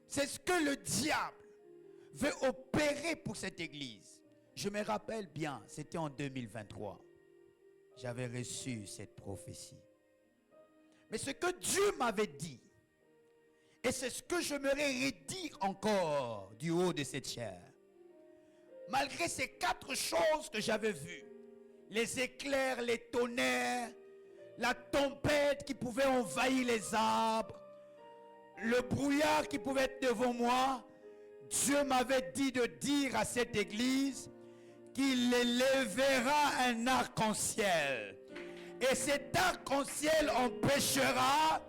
C'est ce que le diable veut opérer pour cette église. Je me rappelle bien, c'était en 2023. J'avais reçu cette prophétie. Mais ce que Dieu m'avait dit, et c'est ce que je me redire encore du haut de cette chair, malgré ces 4 choses que j'avais vues, les éclairs, les tonnerres, la tempête qui pouvait envahir les arbres, le brouillard qui pouvait être devant moi, Dieu m'avait dit de dire à cette église qu'il élèvera un arc-en-ciel. Et cet arc-en-ciel empêchera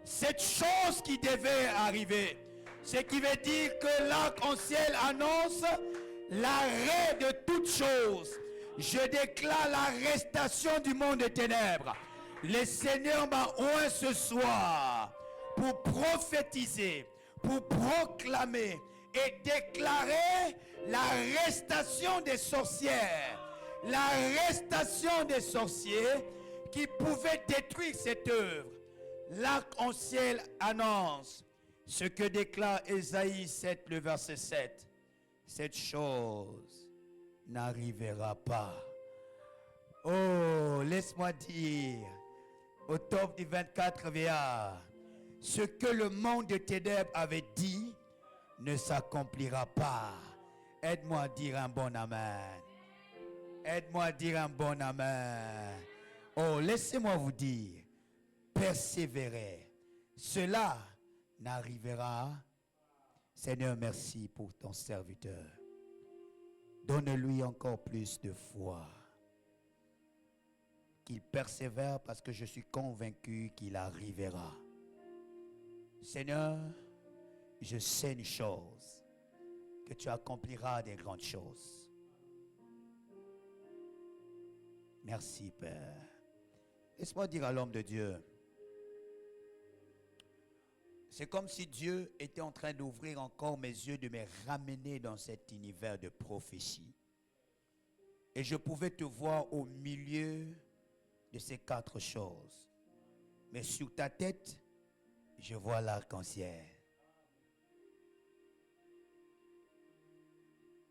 cette chose qui devait arriver. Ce qui veut dire que l'arc-en-ciel annonce l'arrêt de toute chose. Je déclare l'arrestation du monde des ténèbres. Le Seigneur m'a oint ce soir pour prophétiser, pour proclamer et déclarer l'arrestation des sorcières, l'arrestation des sorciers qui pouvaient détruire cette œuvre. L'arc-en-ciel annonce ce que déclare Ésaïe 7, le verset 7. Cette chose n'arrivera pas. Oh, laisse-moi dire, au top du 24 VA, ce que le monde de ténèbres avait dit ne s'accomplira pas. Aide-moi à dire un bon amen. Aide-moi à dire un bon amen. Oh, laissez-moi vous dire, persévérez. Cela n'arrivera. Seigneur, merci pour ton serviteur. Donne-lui encore plus de foi. Qu'il persévère parce que je suis convaincu qu'il arrivera. Seigneur, je sais une chose, que tu accompliras des grandes choses. Merci, Père. Laisse-moi dire à l'homme de Dieu, c'est comme si Dieu était en train d'ouvrir encore mes yeux, de me ramener dans cet univers de prophétie. Et je pouvais te voir au milieu de ces quatre choses. Mais sur ta tête, je vois l'arc-en-ciel.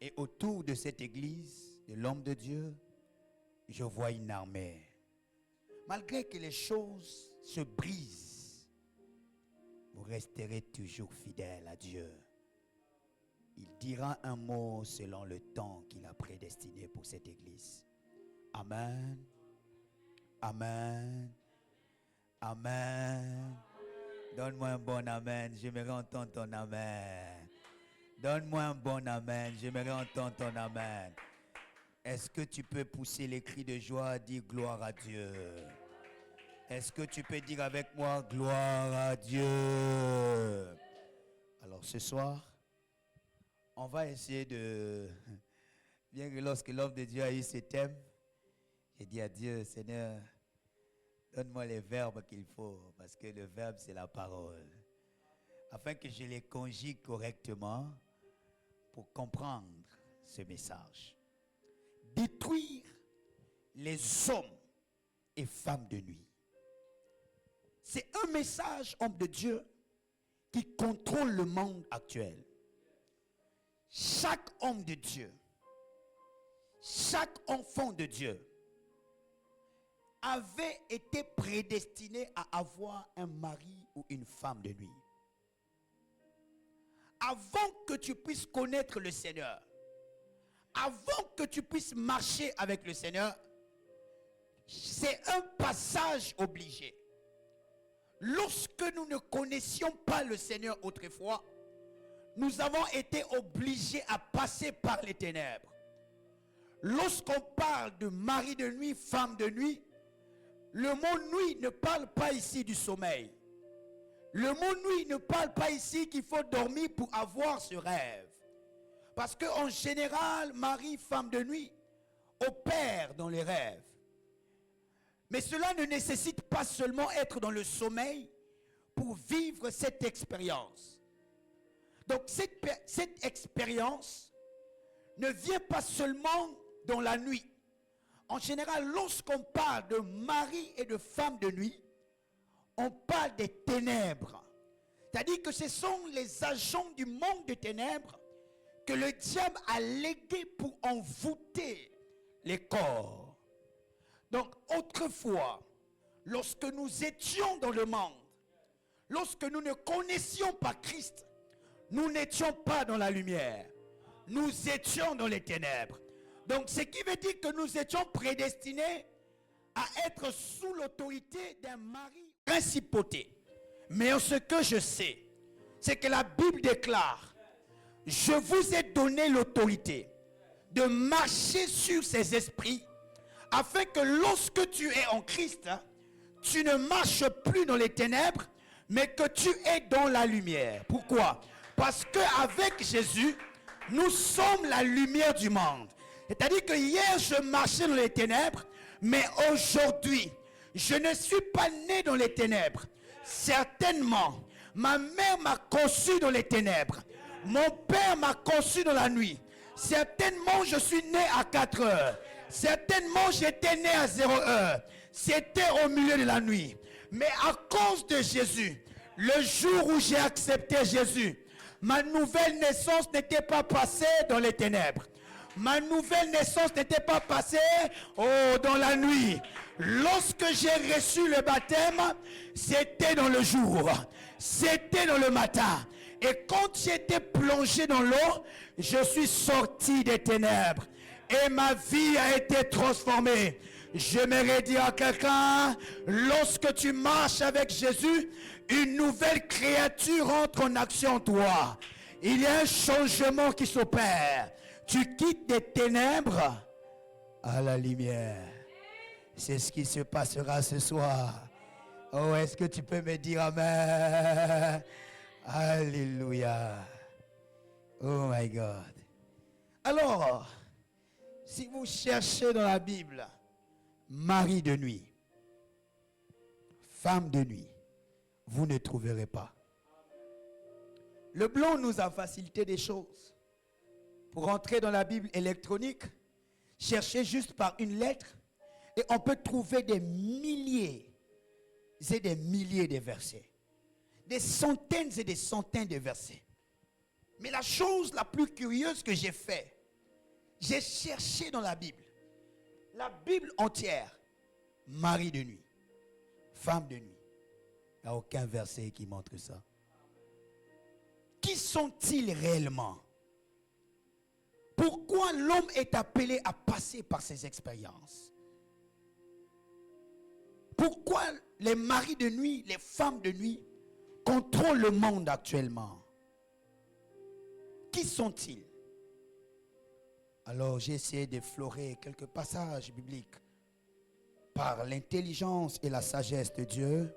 Et autour de cette église, de l'homme de Dieu, je vois une armée. Malgré que les choses se brisent, vous resterez toujours fidèle à Dieu. Il dira un mot selon le temps qu'il a prédestiné pour cette église. Amen. Amen. Amen. Donne-moi un bon amen. J'aimerais entendre ton amen. Donne-moi un bon amen. J'aimerais entendre ton amen. Est-ce que tu peux pousser les cris de joie, dire gloire à Dieu? Est-ce que tu peux dire avec moi gloire à Dieu? Alors ce soir, on va essayer de... Bien que lorsque l'homme de Dieu a eu ce thème, j'ai dit à Dieu, Seigneur, donne-moi les verbes qu'il faut, parce que le verbe c'est la parole. Afin que je les conjugue correctement pour comprendre ce message. Détruire les hommes et femmes de nuit. C'est un message, homme de Dieu, qui contrôle le monde actuel. Chaque homme de Dieu, chaque enfant de Dieu avait été prédestiné à avoir un mari ou une femme de nuit. Avant que tu puisses connaître le Seigneur, avant que tu puisses marcher avec le Seigneur, c'est un passage obligé. Lorsque nous ne connaissions pas le Seigneur autrefois, nous avons été obligés à passer par les ténèbres. Lorsqu'on parle de mari de nuit, femme de nuit, le mot nuit ne parle pas ici du sommeil. Le mot nuit ne parle pas ici qu'il faut dormir pour avoir ce rêve. Parce qu'en général, mari, femme de nuit opèrent dans les rêves. Mais cela ne nécessite pas seulement être dans le sommeil pour vivre cette expérience. Donc cette expérience ne vient pas seulement dans la nuit. En général, lorsqu'on parle de mari et de femme de nuit, on parle des ténèbres. C'est-à-dire que ce sont les agents du monde des ténèbres que le diable a légués pour envoûter les corps. Donc autrefois, lorsque nous étions dans le monde, lorsque nous ne connaissions pas Christ, nous n'étions pas dans la lumière. Nous étions dans les ténèbres. Donc, ce qui veut dire que nous étions prédestinés à être sous l'autorité d'un mari principauté. Mais ce que je sais, c'est que la Bible déclare, je vous ai donné l'autorité de marcher sur ces esprits, afin que lorsque tu es en Christ, tu ne marches plus dans les ténèbres, mais que tu es dans la lumière. Pourquoi? Parce qu'avec Jésus, nous sommes la lumière du monde. C'est-à-dire que hier, je marchais dans les ténèbres, mais aujourd'hui, je ne suis pas né dans les ténèbres. Certainement, ma mère m'a conçu dans les ténèbres. Mon père m'a conçu dans la nuit. Certainement, je suis né à 4 heures. Certainement, j'étais né à 0 heure. C'était au milieu de la nuit. Mais à cause de Jésus, le jour où j'ai accepté Jésus, ma nouvelle naissance n'était pas passée dans les ténèbres. Ma nouvelle naissance n'était pas passée dans la nuit. Lorsque j'ai reçu le baptême, c'était dans le jour. C'était dans le matin. Et quand j'étais plongé dans l'eau, je suis sorti des ténèbres. Et ma vie a été transformée. J'aimerais dire à quelqu'un, lorsque tu marches avec Jésus, une nouvelle créature entre en action en toi. Il y a un changement qui s'opère. Tu quittes des ténèbres à la lumière. C'est ce qui se passera ce soir. Oh, est-ce que tu peux me dire amen? Alléluia. Oh my God. Alors, si vous cherchez dans la Bible, mari de nuit, femme de nuit, vous ne trouverez pas. Le blanc nous a facilité des choses. Pour entrer dans la Bible électronique, cherchez juste par une lettre et on peut trouver des milliers et des milliers de versets. Des centaines et des centaines de versets. Mais la chose la plus curieuse que j'ai fait, j'ai cherché dans la Bible entière, mari de nuit, femme de nuit. Il n'y a aucun verset qui montre ça. Qui sont-ils réellement? Pourquoi l'homme est appelé à passer par ces expériences? Pourquoi les maris de nuit, les femmes de nuit contrôlent le monde actuellement? Qui sont-ils? Alors j'ai essayé d'effleurer quelques passages bibliques. Par l'intelligence et la sagesse de Dieu,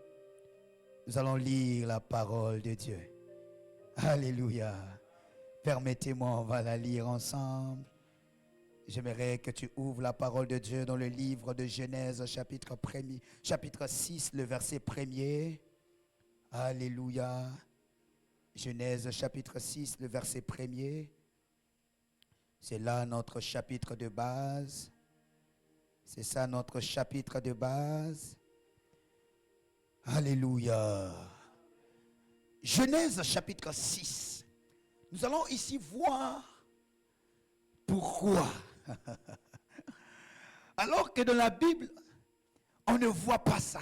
nous allons lire la parole de Dieu. Alléluia. Permettez-moi, on va la lire ensemble. J'aimerais que tu ouvres la parole de Dieu dans le livre de Genèse, chapitre 6, le verset 1er. Alléluia. Genèse, chapitre 6, le verset 1er. C'est là notre chapitre de base. C'est ça notre chapitre de base. Alléluia. Genèse, chapitre 6. Nous allons ici voir pourquoi. Alors que dans la Bible, on ne voit pas ça.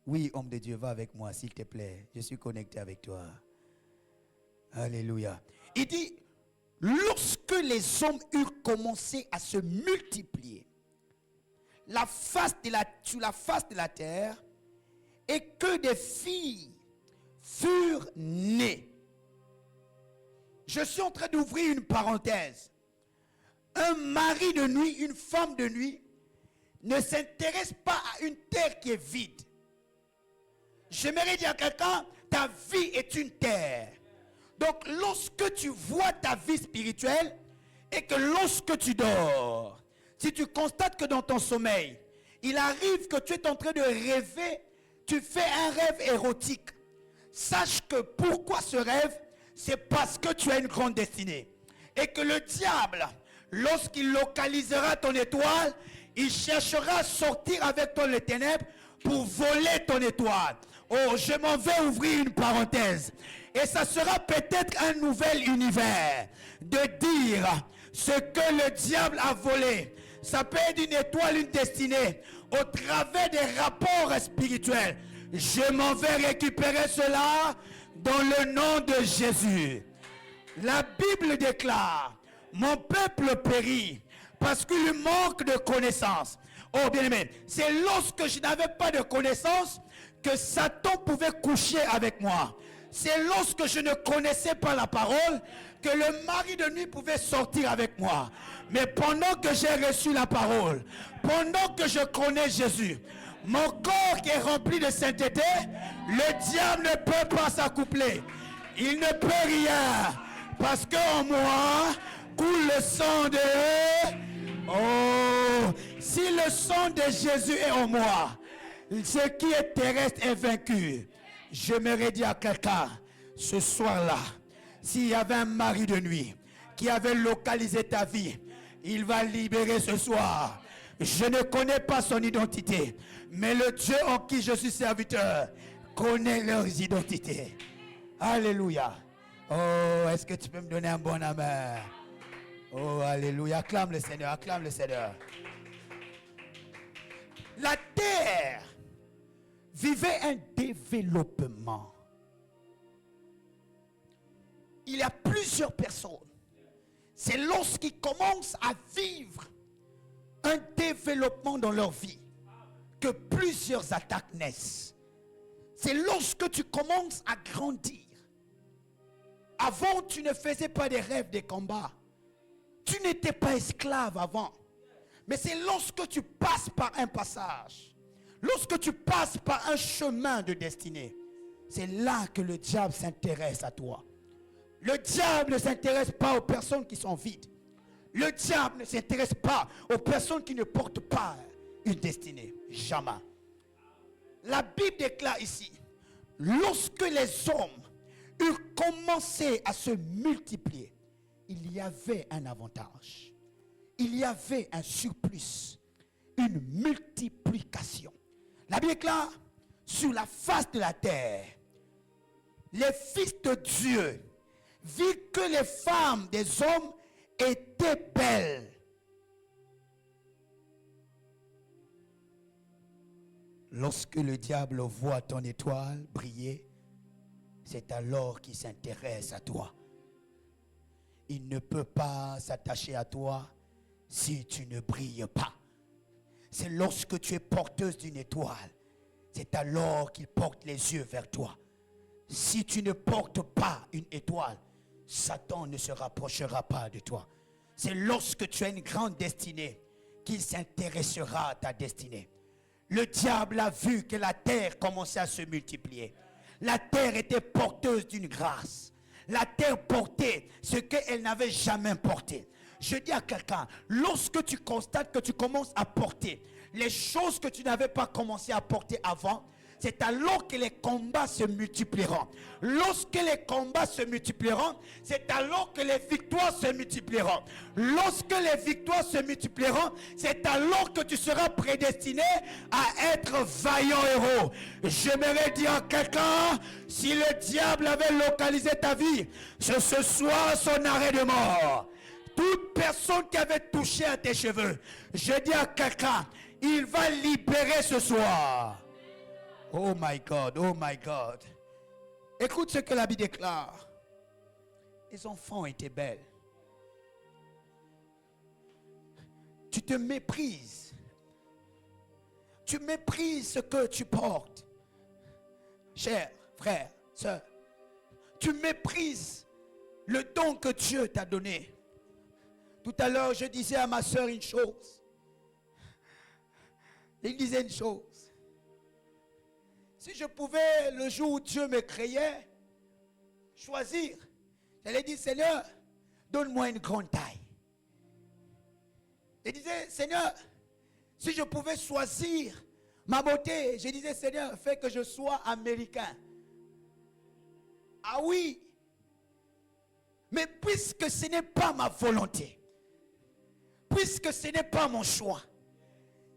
Oui, homme de Dieu, va avec moi, s'il te plaît. Je suis connecté avec toi. Alléluia. Il dit, lorsque les hommes eurent commencé à se multiplier sur la face de la terre, et que des filles furent nées. Je suis en train d'ouvrir une parenthèse. Un mari de nuit, une femme de nuit, ne s'intéresse pas à une terre qui est vide. J'aimerais dire à quelqu'un, ta vie est une terre. Donc lorsque tu vois ta vie spirituelle et que lorsque tu dors, si tu constates que dans ton sommeil, il arrive que tu es en train de rêver, tu fais un rêve érotique. Sache que pourquoi ce rêve, c'est parce que tu as une grande destinée. Et que le diable, lorsqu'il localisera ton étoile, il cherchera à sortir avec toi les ténèbres pour voler ton étoile. Oh, je m'en vais ouvrir une parenthèse. Et ça sera peut-être un nouvel univers de dire ce que le diable a volé. Ça peut être une étoile, une destinée, au travers des rapports spirituels. Je m'en vais récupérer cela dans le nom de Jésus. La Bible déclare, Mon peuple périt parce qu'il manque de connaissance. Oh bien-aimé, c'est lorsque je n'avais pas de connaissance que Satan pouvait coucher avec moi. C'est lorsque je ne connaissais pas la parole que le mari de nuit pouvait sortir avec moi. Mais pendant que j'ai reçu la parole, pendant que je connais Jésus, mon corps qui est rempli de sainteté, le diable ne peut pas s'accoupler. Il ne peut rien. Parce qu'en moi coule le sang de... Oh, si le sang de Jésus est en moi, ce qui est terrestre est vaincu. Je me dis à quelqu'un, ce soir-là, s'il y avait un mari de nuit qui avait localisé ta vie, il va libérer ce soir. Je ne connais pas son identité, mais le Dieu en qui je suis serviteur connaît leurs identités. Alléluia. Oh, est-ce que tu peux me donner un bon amen? Oh, alléluia. Acclame le Seigneur, acclame le Seigneur. La terre vivait un développement. Il y a plusieurs personnes. C'est lorsqu'ils commencent à vivre un développement dans leur vie que plusieurs attaques naissent. C'est lorsque tu commences à grandir. Avant, tu ne faisais pas des rêves, des combats. Tu n'étais pas esclave avant. Mais c'est lorsque tu passes par un passage, lorsque tu passes par un chemin de destinée, c'est là que le diable s'intéresse à toi. Le diable ne s'intéresse pas aux personnes qui sont vides. Le diable ne s'intéresse pas aux personnes qui ne portent pas une destinée. Jamais. La Bible déclare ici, lorsque les hommes eurent commencé à se multiplier, il y avait un avantage. Il y avait un surplus, une multiplication. La Bible déclare, sur la face de la terre, les fils de Dieu virent que les femmes des hommes étaient belles. Lorsque le diable voit ton étoile briller, c'est alors qu'il s'intéresse à toi. Il ne peut pas s'attacher à toi si tu ne brilles pas. C'est lorsque tu es porteuse d'une étoile, c'est alors qu'il porte les yeux vers toi. Si tu ne portes pas une étoile, Satan ne se rapprochera pas de toi. C'est lorsque tu as une grande destinée qu'il s'intéressera à ta destinée. Le diable a vu que la terre commençait à se multiplier. La terre était porteuse d'une grâce. La terre portait ce qu'elle n'avait jamais porté. Je dis à quelqu'un, lorsque tu constates que tu commences à porter les choses que tu n'avais pas commencé à porter avant, c'est alors que les combats se multiplieront. Lorsque les combats se multiplieront, c'est alors que les victoires se multiplieront. Lorsque les victoires se multiplieront, c'est alors que tu seras prédestiné à être vaillant héros. J'aimerais dire à quelqu'un, si le diable avait localisé ta vie, c'est ce soir son arrêt de mort. Toute personne qui avait touché à tes cheveux, je dis à quelqu'un, il va libérer ce soir. Oh my God, oh my God. Écoute ce que la Bible déclare. Les enfants étaient belles. Tu te méprises. Tu méprises ce que tu portes. Cher frère, sœur, tu méprises le don que Dieu t'a donné. Tout à l'heure, je disais à ma sœur une chose. Il disait une chose. Si je pouvais, le jour où Dieu me créait, choisir, j'allais dire, Seigneur, donne-moi une grande taille. Je disais, Seigneur, si je pouvais choisir ma beauté, je disais, Seigneur, fais que je sois américain. Ah oui, mais puisque ce n'est pas ma volonté, puisque ce n'est pas mon choix,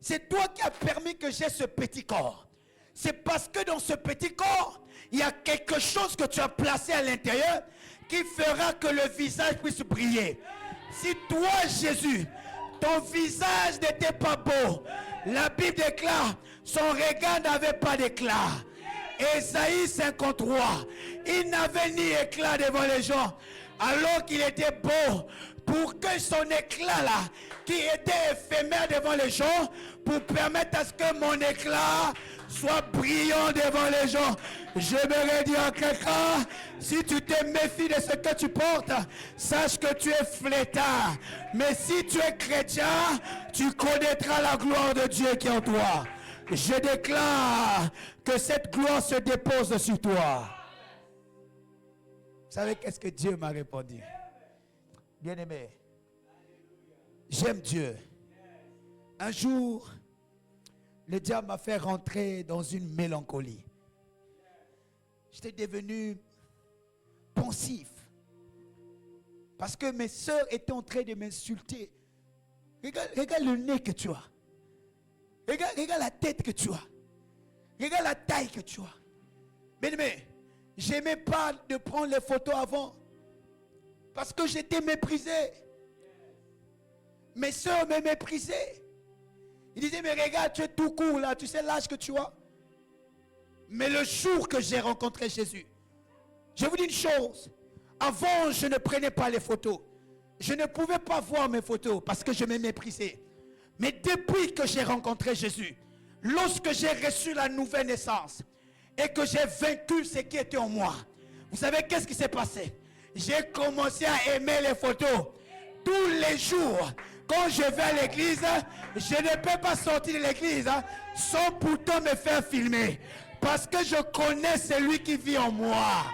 c'est toi qui as permis que j'ai ce petit corps. C'est parce que dans ce petit corps, il y a quelque chose que tu as placé à l'intérieur qui fera que le visage puisse briller. Si toi, Jésus, ton visage n'était pas beau, la Bible déclare, son regard n'avait pas d'éclat. Ésaïe 53, il n'avait ni éclat devant les gens, alors qu'il était beau. pour que son éclat là, qui était éphémère devant les gens, pour permettre à ce que mon éclat soit brillant devant les gens. J'aimerais dire à quelqu'un, si tu te méfies de ce que tu portes, sache que tu es flétard. Mais si tu es chrétien, tu connaîtras la gloire de Dieu qui est en toi. Je déclare que cette gloire se dépose sur toi. Vous savez qu'est-ce que Dieu m'a répondu? Bien-aimé, j'aime Dieu. Un jour, le diable m'a fait rentrer dans une mélancolie. J'étais devenu pensif. Parce que mes soeurs étaient en train de m'insulter. Regarde le nez que tu as. Regarde la tête que tu as. Regarde la taille que tu as. Mais j'aimais pas de prendre les photos avant. Parce que j'étais méprisé. Mes soeurs me méprisaient. Ils disaient, mais regarde, tu es tout court là, tu sais l'âge que tu as. Mais le jour que j'ai rencontré Jésus, je vous dis une chose. Avant, je ne prenais pas les photos. Je ne pouvais pas voir mes photos parce que je me méprisais. Mais depuis que j'ai rencontré Jésus, lorsque j'ai reçu la nouvelle naissance et que j'ai vaincu ce qui était en moi, vous savez qu'est-ce qui s'est passé? J'ai commencé à aimer les photos. Tous les jours, quand je vais à l'église, je ne peux pas sortir de l'église sans pourtant me faire filmer. Parce que je connais celui qui vit en moi.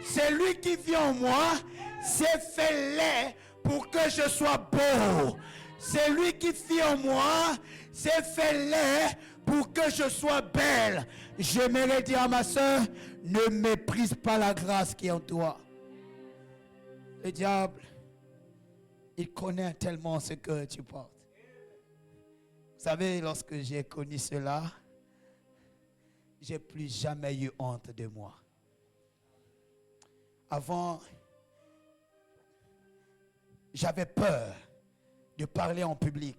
Celui qui vit en moi s'est fait laid pour que je sois beau. Celui qui vit en moi s'est fait laid pour que je sois belle. J'aimerais dire à ma soeur, ne méprise pas la grâce qui est en toi. Le diable, il connaît tellement ce que tu portes. Vous savez, lorsque j'ai connu cela, j'ai plus jamais eu honte de moi. Avant, j'avais peur de parler en public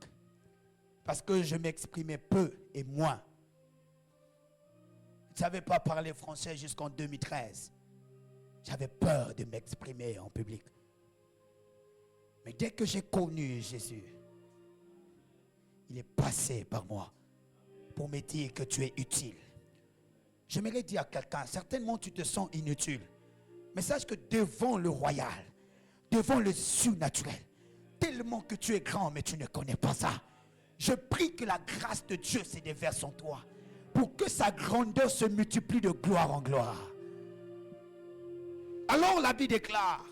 parce que je m'exprimais peu et moins. Je ne savais pas parler français jusqu'en 2013. J'avais peur de m'exprimer en public. Mais dès que j'ai connu Jésus, il est passé par moi pour me dire que tu es utile. J'aimerais dire à quelqu'un, certainement tu te sens inutile. Mais sache que devant le royal, devant le surnaturel, tellement que tu es grand, mais tu ne connais pas ça. Je prie que la grâce de Dieu se déverse en toi, pour que sa grandeur se multiplie de gloire en gloire. Alors la Bible déclare,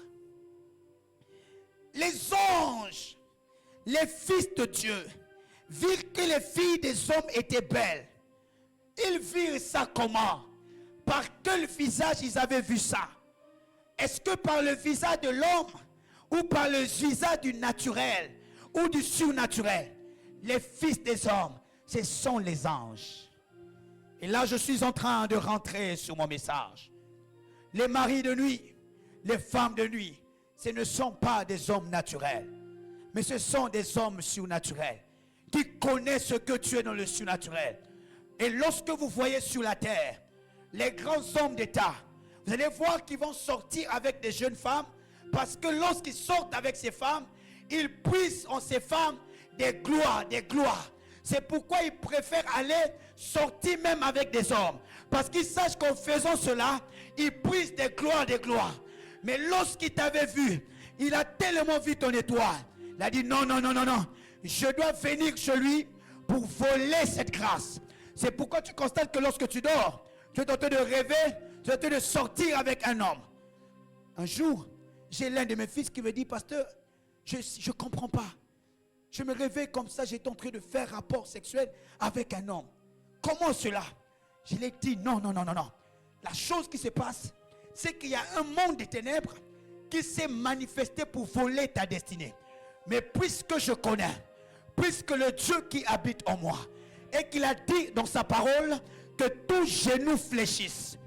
les anges, les fils de Dieu, virent que les filles des hommes étaient belles. Ils virent ça comment? Par quel visage ils avaient vu ça? Est-ce que par le visage de l'homme ou par le visage du naturel ou du surnaturel? Les fils des hommes, ce sont les anges. Et là, je suis en train de rentrer sur mon message. Les maris de nuit, les femmes de nuit, ce ne sont pas des hommes naturels, mais ce sont des hommes surnaturels qui connaissent ce que tu es dans le surnaturel. Et lorsque vous voyez sur la terre les grands hommes d'État, vous allez voir qu'ils vont sortir avec des jeunes femmes, parce que lorsqu'ils sortent avec ces femmes, ils puisent en ces femmes des gloires, des gloires. C'est pourquoi ils préfèrent aller sortir même avec des hommes, parce qu'ils sachent qu'en faisant cela, ils puisent des gloires, des gloires. Mais lorsqu'il t'avait vu, il a tellement vu ton étoile, il a dit non, non, non, non, non, je dois venir chez lui pour voler cette grâce. C'est pourquoi tu constates que lorsque tu dors, tu es en train de rêver, tu es en train de sortir avec un homme. Un jour, j'ai l'un de mes fils qui me dit, pasteur, je ne comprends pas. Je me réveille comme ça, j'étais en train de faire rapport sexuel avec un homme. Comment cela? Je lui ai dit, non, non, non, non, non. La chose qui se passe, c'est qu'il y a un monde de ténèbres qui s'est manifesté pour voler ta destinée. Mais puisque je connais, puisque le Dieu qui habite en moi, et qu'il a dit dans sa parole que tout genou fléchisse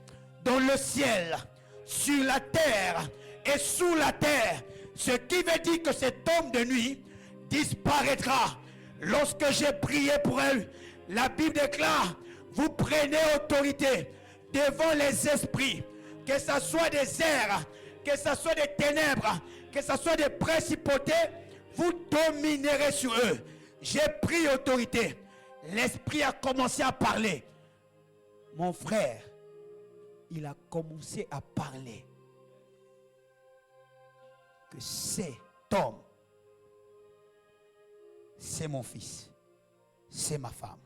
dans le ciel, sur la terre et sous la terre, ce qui veut dire que cet homme de nuit disparaîtra. Lorsque j'ai prié pour elle, la Bible déclare, vous prenez autorité devant les esprits, que ce soit des airs, que ce soit des ténèbres, que ce soit des principautés, vous dominerez sur eux. J'ai pris autorité. L'esprit a commencé à parler. Mon frère, il a commencé à parler. Que cet homme, c'est mon fils, c'est ma femme.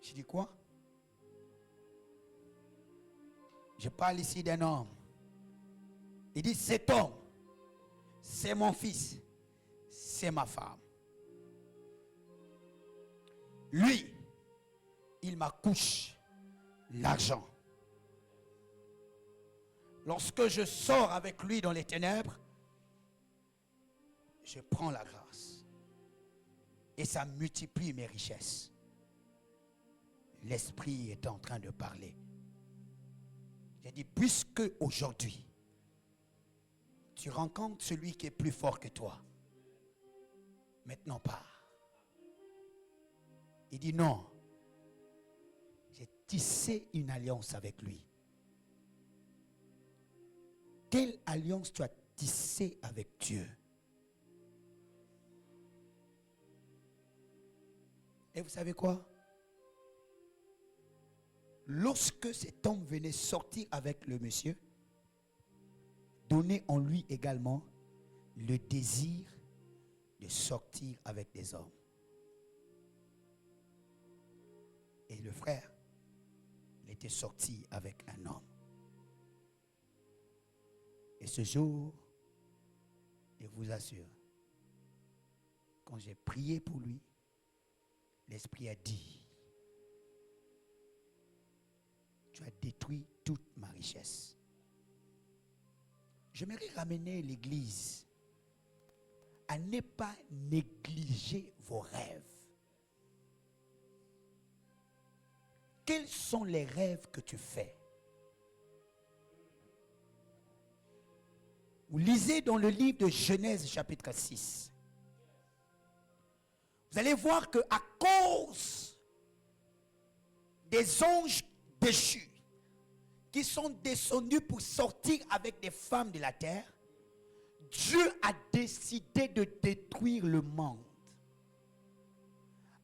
Je dis quoi? Je parle ici d'un homme. Il dit, cet homme, c'est mon fils, c'est ma femme. Lui, il m'accouche l'argent. Lorsque je sors avec lui dans les ténèbres, je prends la grâce. Et ça multiplie mes richesses. L'esprit est en train de parler. J'ai dit, puisque aujourd'hui, tu rencontres celui qui est plus fort que toi, maintenant pars. Il dit non, j'ai tissé une alliance avec lui. Quelle alliance tu as tissée avec Dieu? Et vous savez quoi? Lorsque cet homme venait sortir avec le monsieur, donnait en lui également le désir de sortir avec des hommes. Et le frère, il était sorti avec un homme. Et ce jour, je vous assure, quand j'ai prié pour lui, l'Esprit a dit, tu as détruit toute ma richesse. J'aimerais ramener l'Église à ne pas négliger vos rêves. Quels sont les rêves que tu fais? Vous lisez dans le livre de Genèse chapitre 6. Vous allez voir que à cause des anges déchus qui sont descendus pour sortir avec des femmes de la terre, Dieu a décidé de détruire le monde.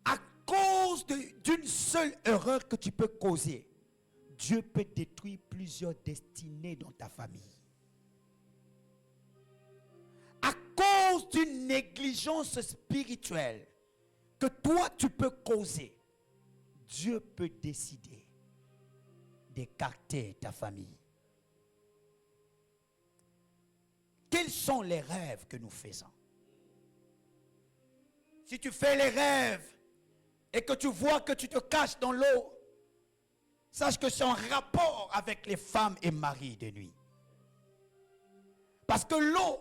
À cause d'une seule erreur que tu peux causer, Dieu peut détruire plusieurs destinées dans ta famille. À cause d'une négligence spirituelle que toi tu peux causer, Dieu peut décider d'écarter ta famille. Quels sont les rêves que nous faisons? Si tu fais les rêves et que tu vois que tu te caches dans l'eau, sache que c'est en rapport avec les femmes et maris de nuit. Parce que l'eau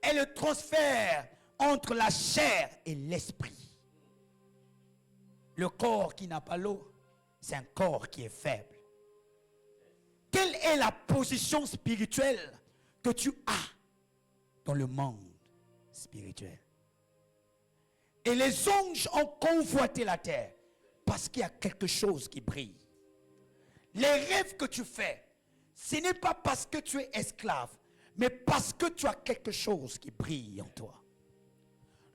est le transfert entre la chair et l'esprit. Le corps qui n'a pas l'eau, c'est un corps qui est faible. Quelle est la position spirituelle que tu as dans le monde spirituel? Et les anges ont convoité la terre parce qu'il y a quelque chose qui brille. Les rêves que tu fais, ce n'est pas parce que tu es esclave, mais parce que tu as quelque chose qui brille en toi.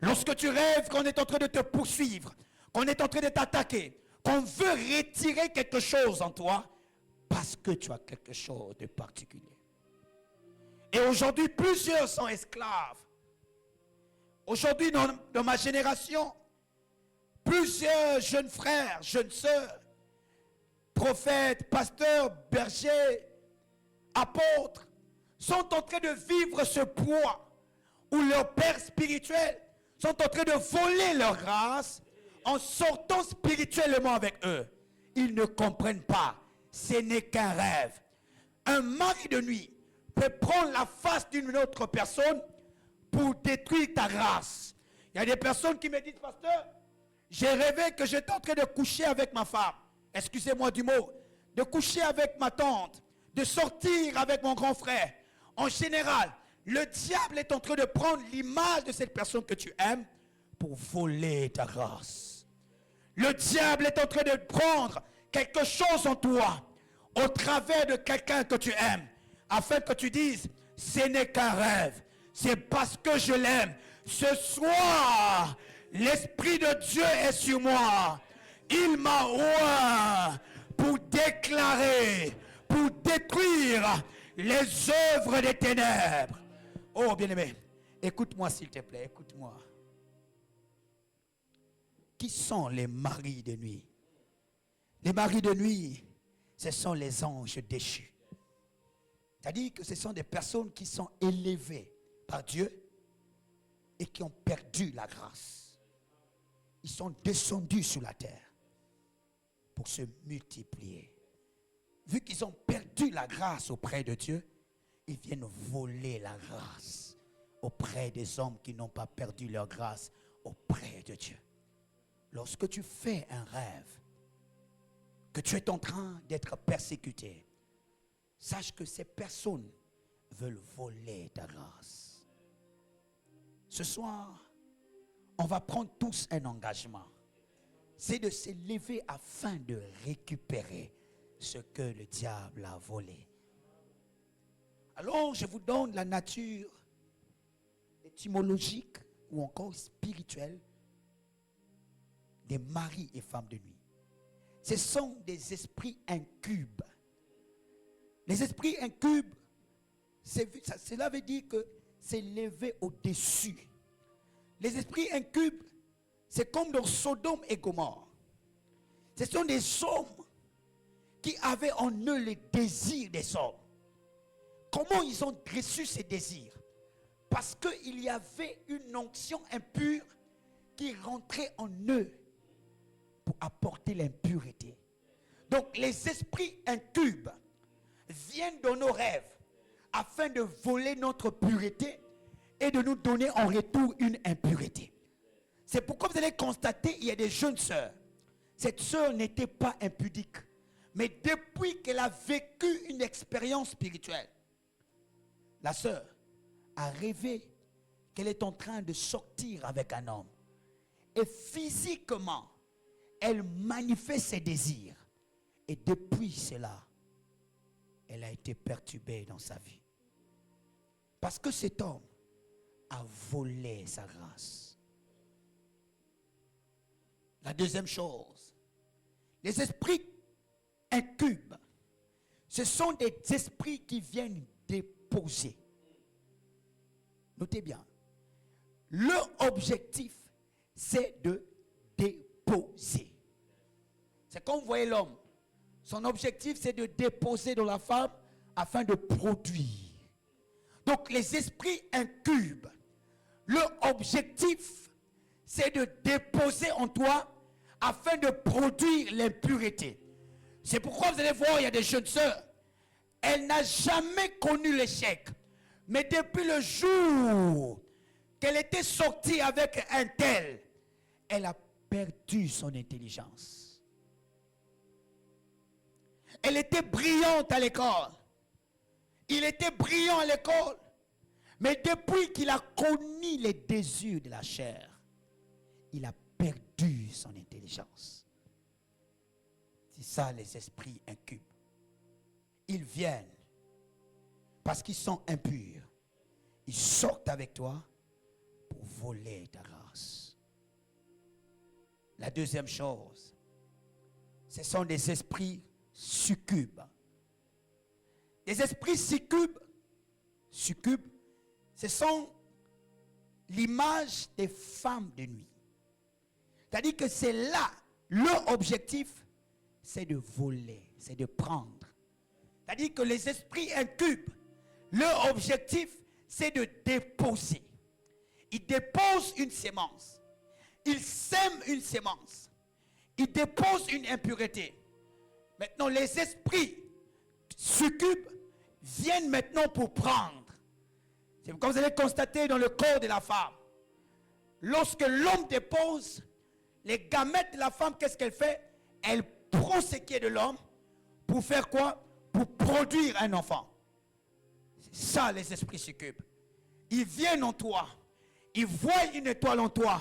Lorsque tu rêves qu'on est en train de te poursuivre, qu'on est en train de t'attaquer, qu'on veut retirer quelque chose en toi, parce que tu as quelque chose de particulier. Et aujourd'hui, plusieurs sont esclaves. Aujourd'hui, dans ma génération, plusieurs jeunes frères, jeunes sœurs, prophètes, pasteurs, bergers, apôtres, sont en train de vivre ce poids où leurs pères spirituels sont en train de voler leur grâce en sortant spirituellement avec eux. Ils ne comprennent pas. Ce n'est qu'un rêve. Un mari de nuit peut prendre la face d'une autre personne pour détruire ta grâce. Il y a des personnes qui me disent, pasteur, j'ai rêvé que j'étais en train de coucher avec ma femme. Excusez-moi du mot. De coucher avec ma tante. De sortir avec mon grand frère. En général, le diable est en train de prendre l'image de cette personne que tu aimes pour voler ta grâce. Le diable est en train de prendre quelque chose en toi au travers de quelqu'un que tu aimes afin que tu dises, ce n'est qu'un rêve. C'est parce que je l'aime. Ce soir, l'Esprit de Dieu est sur moi. Il m'a oint pour déclarer, pour détruire les œuvres des ténèbres. Oh, bien-aimé, écoute-moi s'il te plaît, écoute-moi. Qui sont les maris de nuit? Les maris de nuit, ce sont les anges déchus. C'est-à-dire que ce sont des personnes qui sont élevées par Dieu et qui ont perdu la grâce. Ils sont descendus sur la terre pour se multiplier. Vu qu'ils ont perdu la grâce auprès de Dieu, ils viennent voler la grâce auprès des hommes qui n'ont pas perdu leur grâce auprès de Dieu. Lorsque tu fais un rêve, que tu es en train d'être persécuté, sache que ces personnes veulent voler ta grâce. Ce soir, on va prendre tous un engagement. C'est de s'élever afin de récupérer ce que le diable a volé. Alors, je vous donne la nature étymologique ou encore spirituelle des maris et femmes de nuit. Ce sont des esprits incubes. Les esprits incubes, cela veut dire que c'est levé au-dessus. Les esprits incubes, c'est comme dans Sodome et Gomorrhe. Ce sont des hommes qui avaient en eux les désirs des hommes. Comment ils ont reçu ces désirs? Parce qu'il y avait une onction impure qui rentrait en eux pour apporter l'impureté. Donc les esprits incubes viennent dans nos rêves afin de voler notre pureté et de nous donner en retour une impureté. C'est pourquoi vous allez constater, il y a des jeunes sœurs. Cette sœur n'était pas impudique. Mais depuis qu'elle a vécu une expérience spirituelle, la sœur a rêvé qu'elle est en train de sortir avec un homme. Et physiquement, elle manifeste ses désirs. Et depuis cela, elle a été perturbée dans sa vie. Parce que cet homme a volé sa grâce. La deuxième chose, les esprits incubes, ce sont des esprits qui viennent déposer. Notez bien, leur objectif, c'est de déposer. C'est comme vous voyez l'homme. Son objectif, c'est de déposer dans la femme afin de produire. Donc, les esprits incubes, leur objectif, c'est de déposer en toi afin de produire l'impureté. C'est pourquoi vous allez voir, il y a des jeunes sœurs. Elle n'a jamais connu l'échec. Mais depuis le jour qu'elle était sortie avec un tel, elle a perdu son intelligence. Elle était brillante à l'école. Il était brillant à l'école. Mais depuis qu'il a connu les désirs de la chair, il a perdu son intelligence. C'est ça les esprits incubes. Ils viennent parce qu'ils sont impurs. Ils sortent avec toi pour voler ta grâce. La deuxième chose, ce sont des esprits succubes. Les esprits succubes, ce sont l'image des femmes de nuit. C'est-à-dire que c'est là, leur objectif, c'est de voler, c'est de prendre. C'est-à-dire que les esprits incubes, leur objectif, c'est de déposer. Ils déposent une sémence. Ils sèment une sémence. Ils déposent une impureté. Maintenant, les esprits succubes viennent maintenant pour prendre. C'est comme vous allez constater dans le corps de la femme. Lorsque l'homme dépose, les gamètes de la femme, qu'est-ce qu'elle fait? Elle prend ce qui est de l'homme pour faire quoi? Pour produire un enfant. C'est ça les esprits succubes. Ils viennent en toi. Ils voient une étoile en toi.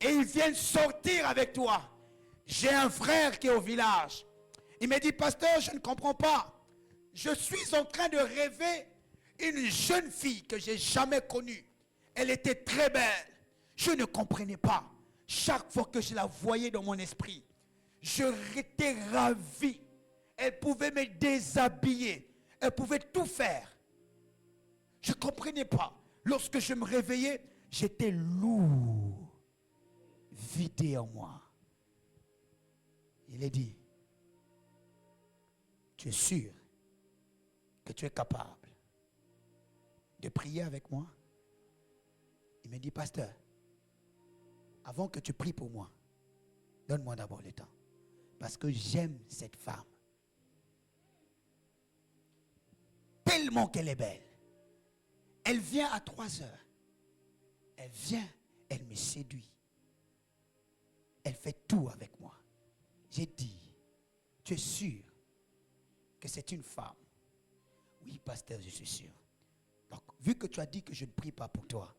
Et ils viennent sortir avec toi. J'ai un frère qui est au village. Il me dit, pasteur, je ne comprends pas. Je suis en train de rêver une jeune fille que j'ai jamais connue. Elle était très belle. Je ne comprenais pas. Chaque fois que je la voyais dans mon esprit, je étais ravi. Elle pouvait me déshabiller. Elle pouvait tout faire. Je ne comprenais pas. Lorsque je me réveillais, j'étais lourd, vidé en moi. Il a dit, tu es sûr que tu es capable de prier avec moi? Il me dit, pasteur, avant que tu pries pour moi, donne-moi d'abord le temps. Parce que j'aime cette femme. Tellement qu'elle est belle. Elle vient à 3 heures. Elle vient, elle me séduit. Elle fait tout avec moi. J'ai dit, tu es sûr que c'est une femme? Oui, pasteur, je suis sûr. Donc, vu que tu as dit que je ne prie pas pour toi,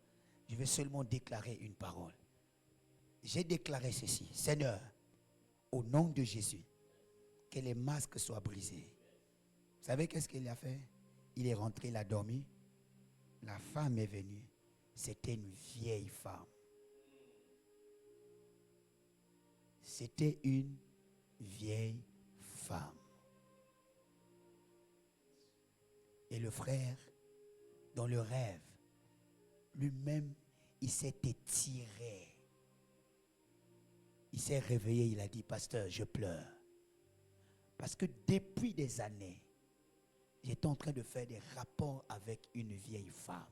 je vais seulement déclarer une parole. J'ai déclaré ceci. Seigneur, au nom de Jésus, que les masques soient brisés. Vous savez qu'est-ce qu'il a fait? Il est rentré, il a dormi. La femme est venue. C'était une vieille femme. C'était une vieille femme. Et le frère, dans le rêve, lui-même, il s'est étiré. Il s'est réveillé, il a dit, pasteur, je pleure. Parce que depuis des années, j'étais en train de faire des rapports avec une vieille femme.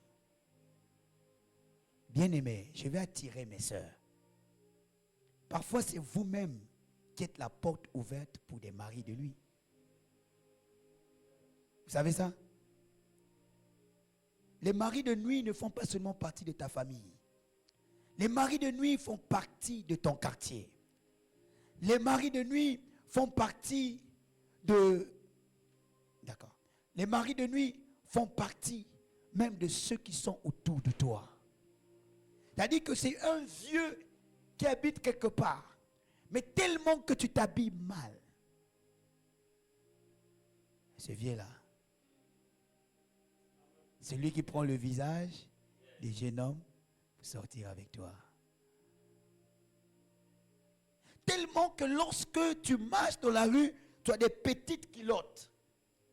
Bien-aimés, je vais attirer mes sœurs. Parfois, c'est vous-même qui êtes la porte ouverte pour des maris de nuit. Vous savez ça? Les maris de nuit ne font pas seulement partie de ta famille. Les maris de nuit font partie de ton quartier. Les maris de nuit font partie de... D'accord. Les maris de nuit font partie même de ceux qui sont autour de toi. C'est-à-dire que c'est un vieux qui habite quelque part, mais tellement que tu t'habilles mal. Ce vieux-là, c'est lui qui prend le visage des jeunes hommes pour sortir avec toi. Tellement que lorsque tu marches dans la rue, tu as des petites culottes.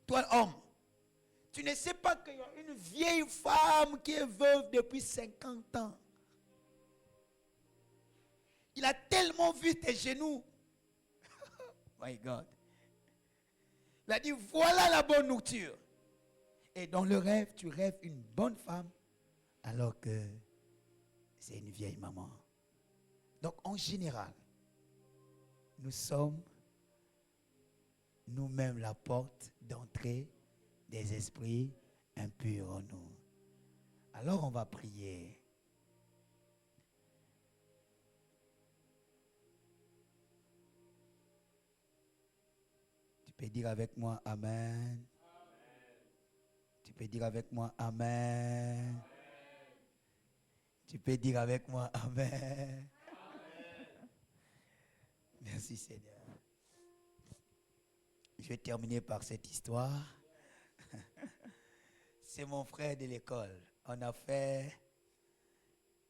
Toi, homme, tu ne sais pas qu'il y a une vieille femme qui est veuve depuis 50 ans. Il a tellement vu tes genoux. My God. Il a dit, voilà la bonne nourriture. Et dans le rêve, tu rêves une bonne femme, alors que c'est une vieille maman. Donc, en général, nous sommes nous-mêmes la porte d'entrée des esprits impurs en nous. Alors, on va prier. Tu peux dire avec moi Amen. Tu peux dire avec moi Amen. Tu peux dire avec moi Amen. Merci Seigneur. Je vais terminer par cette histoire. C'est mon frère de l'école. On a fait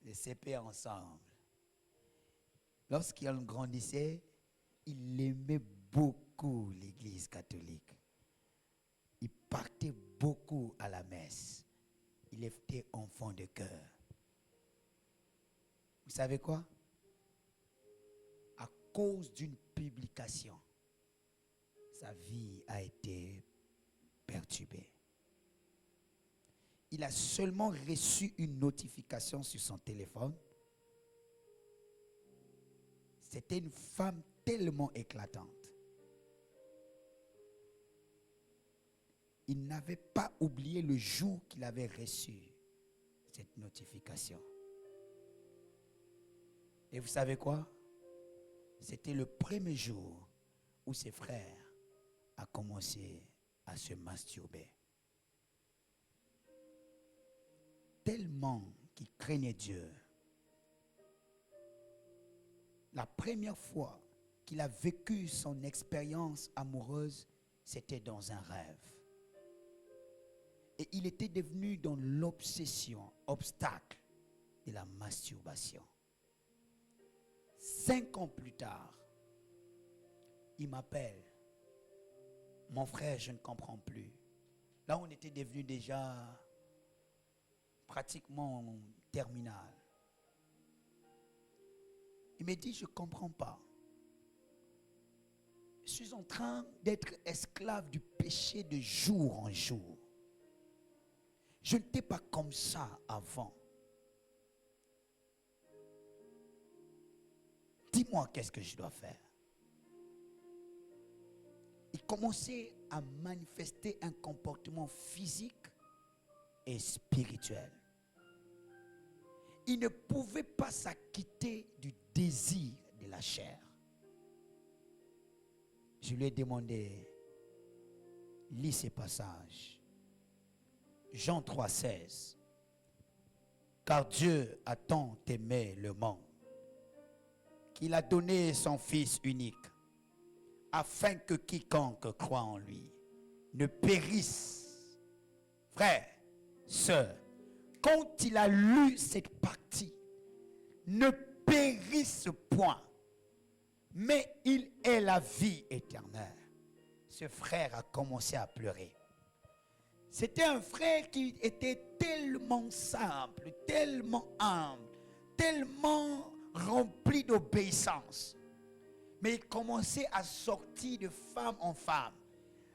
le CP ensemble. Lorsqu'il grandissait, il aimait beaucoup l'église catholique. Il partait beaucoup à la messe. Il était enfant de cœur. Vous savez quoi? À cause d'une publication, sa vie a été perturbée. Il a seulement reçu une notification sur son téléphone. C'était une femme tellement éclatante. Il n'avait pas oublié le jour qu'il avait reçu cette notification. Et vous savez quoi? C'était le premier jour où ses frères ont commencé à se masturber. Tellement qu'il craignait Dieu. La première fois qu'il a vécu son expérience amoureuse, c'était dans un rêve. Et il était devenu dans l'obsession, obstacle de la masturbation. 5 ans plus tard, il m'appelle. Mon frère, je ne comprends plus. Là, on était devenu déjà pratiquement en terminale. Il me dit, je ne comprends pas. Je suis en train d'être esclave du péché de jour en jour. Je n'étais pas comme ça avant. Dis-moi qu'est-ce que je dois faire. Il commençait à manifester un comportement physique et spirituel. Il ne pouvait pas s'acquitter du désir de la chair. Je lui ai demandé, lis ces passages. Jean 3,16. Car Dieu a tant aimé le monde qu'il a donné son Fils unique, afin que quiconque croit en lui ne périsse. Frère, sœur, quand il a lu cette partie, ne périsse point, mais il est la vie éternelle. Ce frère a commencé à pleurer. C'était un frère qui était tellement simple, tellement humble, tellement rempli d'obéissance. Mais il commençait à sortir de femme en femme,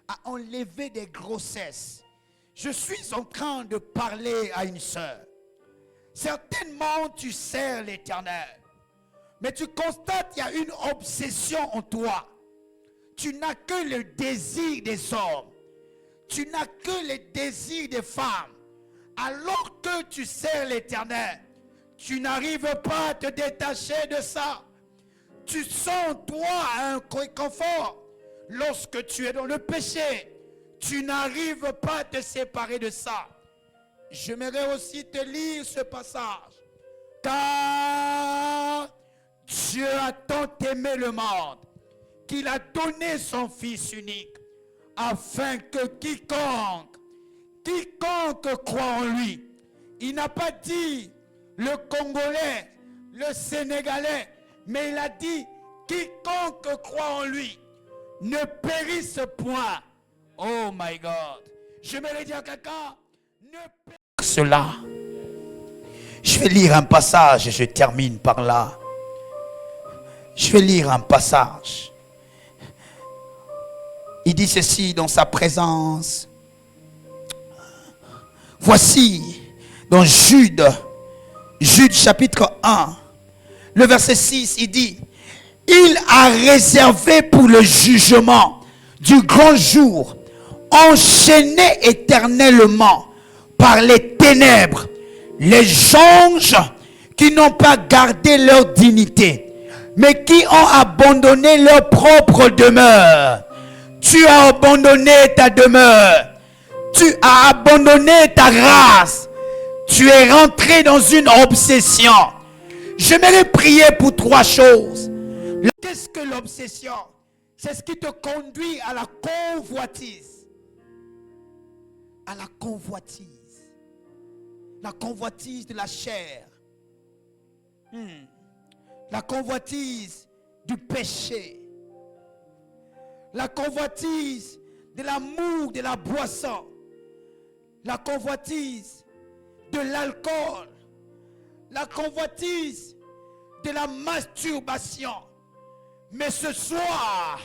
à enlever des grossesses. Je suis en train de parler à une sœur. Certainement, tu sers l'Éternel. Mais tu constates qu'il y a une obsession en toi. Tu n'as que le désir des hommes. Tu n'as que le désir des femmes. Alors que tu sers l'Éternel, tu n'arrives pas à te détacher de ça. Tu sens toi un réconfort. Lorsque tu es dans le péché, tu n'arrives pas à te séparer de ça. J'aimerais aussi te lire ce passage. Car Dieu a tant aimé le monde qu'il a donné son Fils unique, afin que quiconque croit en lui, il n'a pas dit le Congolais, le Sénégalais, mais il a dit quiconque croit en lui ne périsse point. Oh my God. Je me dire à quelqu'un, ne périsse cela. Je vais lire un passage et je termine par là. Je vais lire un passage. Il dit ceci dans sa présence. Voici dans Jude chapitre 1, le verset 6, il dit, il a réservé pour le jugement du grand jour, enchaîné éternellement par les ténèbres, les anges qui n'ont pas gardé leur dignité, mais qui ont abandonné leur propre demeure. Tu as abandonné ta demeure. Tu as abandonné ta race. Tu es rentré dans une obsession. J'aimerais prier pour 3 choses. Qu'est-ce que l'obsession? C'est ce qui te conduit à la convoitise. À la convoitise. La convoitise de la chair. La convoitise du péché. La convoitise de l'amour, de la boisson. La convoitise de l'alcool. La convoitise de la masturbation. Mais ce soir,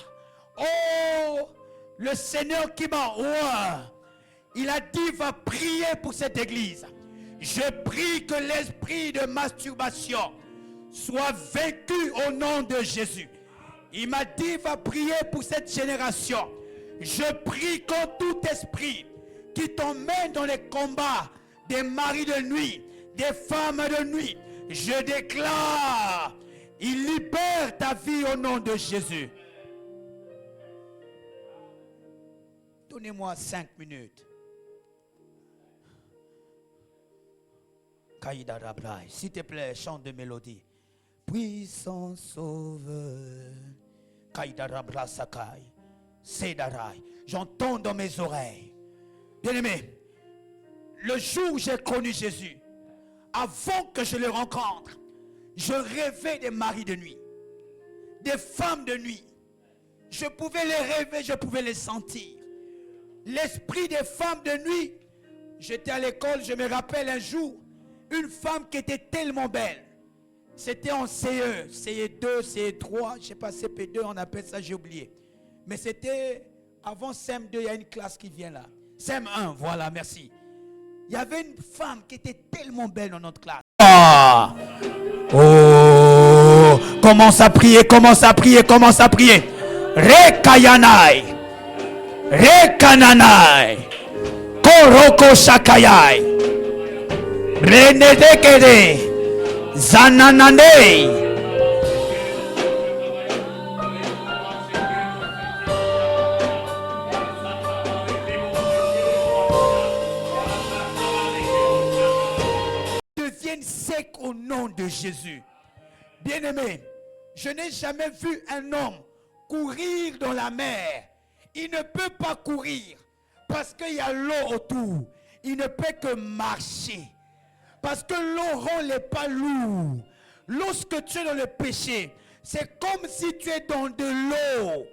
oh, le Seigneur qui m'a oint, il a dit, va prier pour cette église. Je prie que l'esprit de masturbation soit vaincu au nom de Jésus. Il m'a dit, va prier pour cette génération. Je prie contre tout esprit qui t'emmène dans les combats des maris de nuit, des femmes de nuit. Je déclare, il libère ta vie au nom de Jésus. Donnez-moi 5 minutes. Kaïda Rablaï, s'il te plaît, chante de mélodie. Puissant sauveur, Kaïda Rabla Sakai, Sedarai. J'entends dans mes oreilles. Bien-aimé, le jour où j'ai connu Jésus, avant que je le rencontre, je rêvais des maris de nuit, des femmes de nuit. Je pouvais les rêver, je pouvais les sentir. L'esprit des femmes de nuit. J'étais à l'école, je me rappelle un jour, une femme qui était tellement belle. C'était en CE, CE2, CE3, je ne sais pas, CP2, on appelle ça, j'ai oublié. Mais c'était avant CM2, il y a une classe qui vient là. CM1, voilà, merci. Il y avait une femme qui était tellement belle dans notre classe. Ah! Oh! Commence à prier, commence à prier, commence à prier. Rekayanai, Rekananai, Koroko Shakayai, Renedekede, Zananane. Deviennent secs au nom de Jésus. Bien-aimé, je n'ai jamais vu un homme courir dans la mer. Il ne peut pas courir parce qu'il y a l'eau autour. Il ne peut que marcher. Parce que l'eau rend les pas lourds. Lorsque tu es dans le péché, c'est comme si tu es dans de l'eau.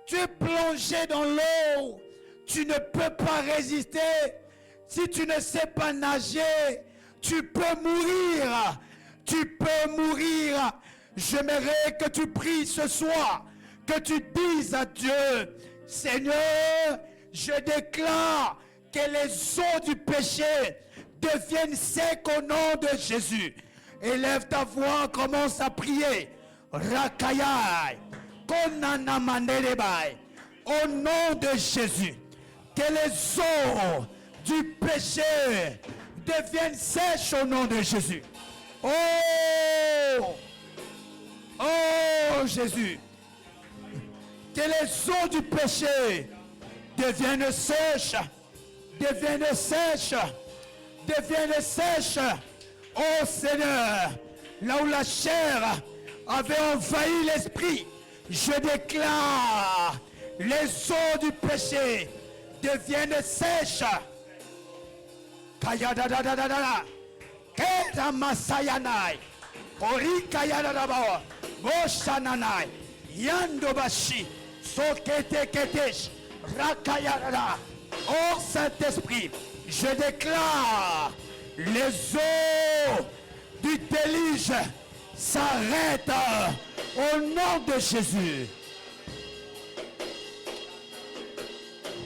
Tu es plongé dans l'eau. Tu ne peux pas résister. Si tu ne sais pas nager, tu peux mourir. Tu peux mourir. J'aimerais que tu pries ce soir. Que tu dises à Dieu, Seigneur, je déclare que les eaux du péché deviennent secs au nom de Jésus. Élève ta voix, commence à prier. Rakayai, Konanamanelebai. Au nom de Jésus, que les eaux du péché deviennent sèches au nom de Jésus. Oh! Oh Jésus! Que les eaux du péché deviennent sèches, deviennent sèches, deviennent sèches. Oh Seigneur, là où la chair avait envahi l'esprit, je déclare, les eaux du péché deviennent sèches. Kayadadadadada, Kedamasayanai, Orikayadadabawa, Boshananai, Yandobashi, Soketeketesh, Rakayadada. Oh Saint-Esprit, je déclare, les eaux du déluge s'arrêtent au nom de Jésus.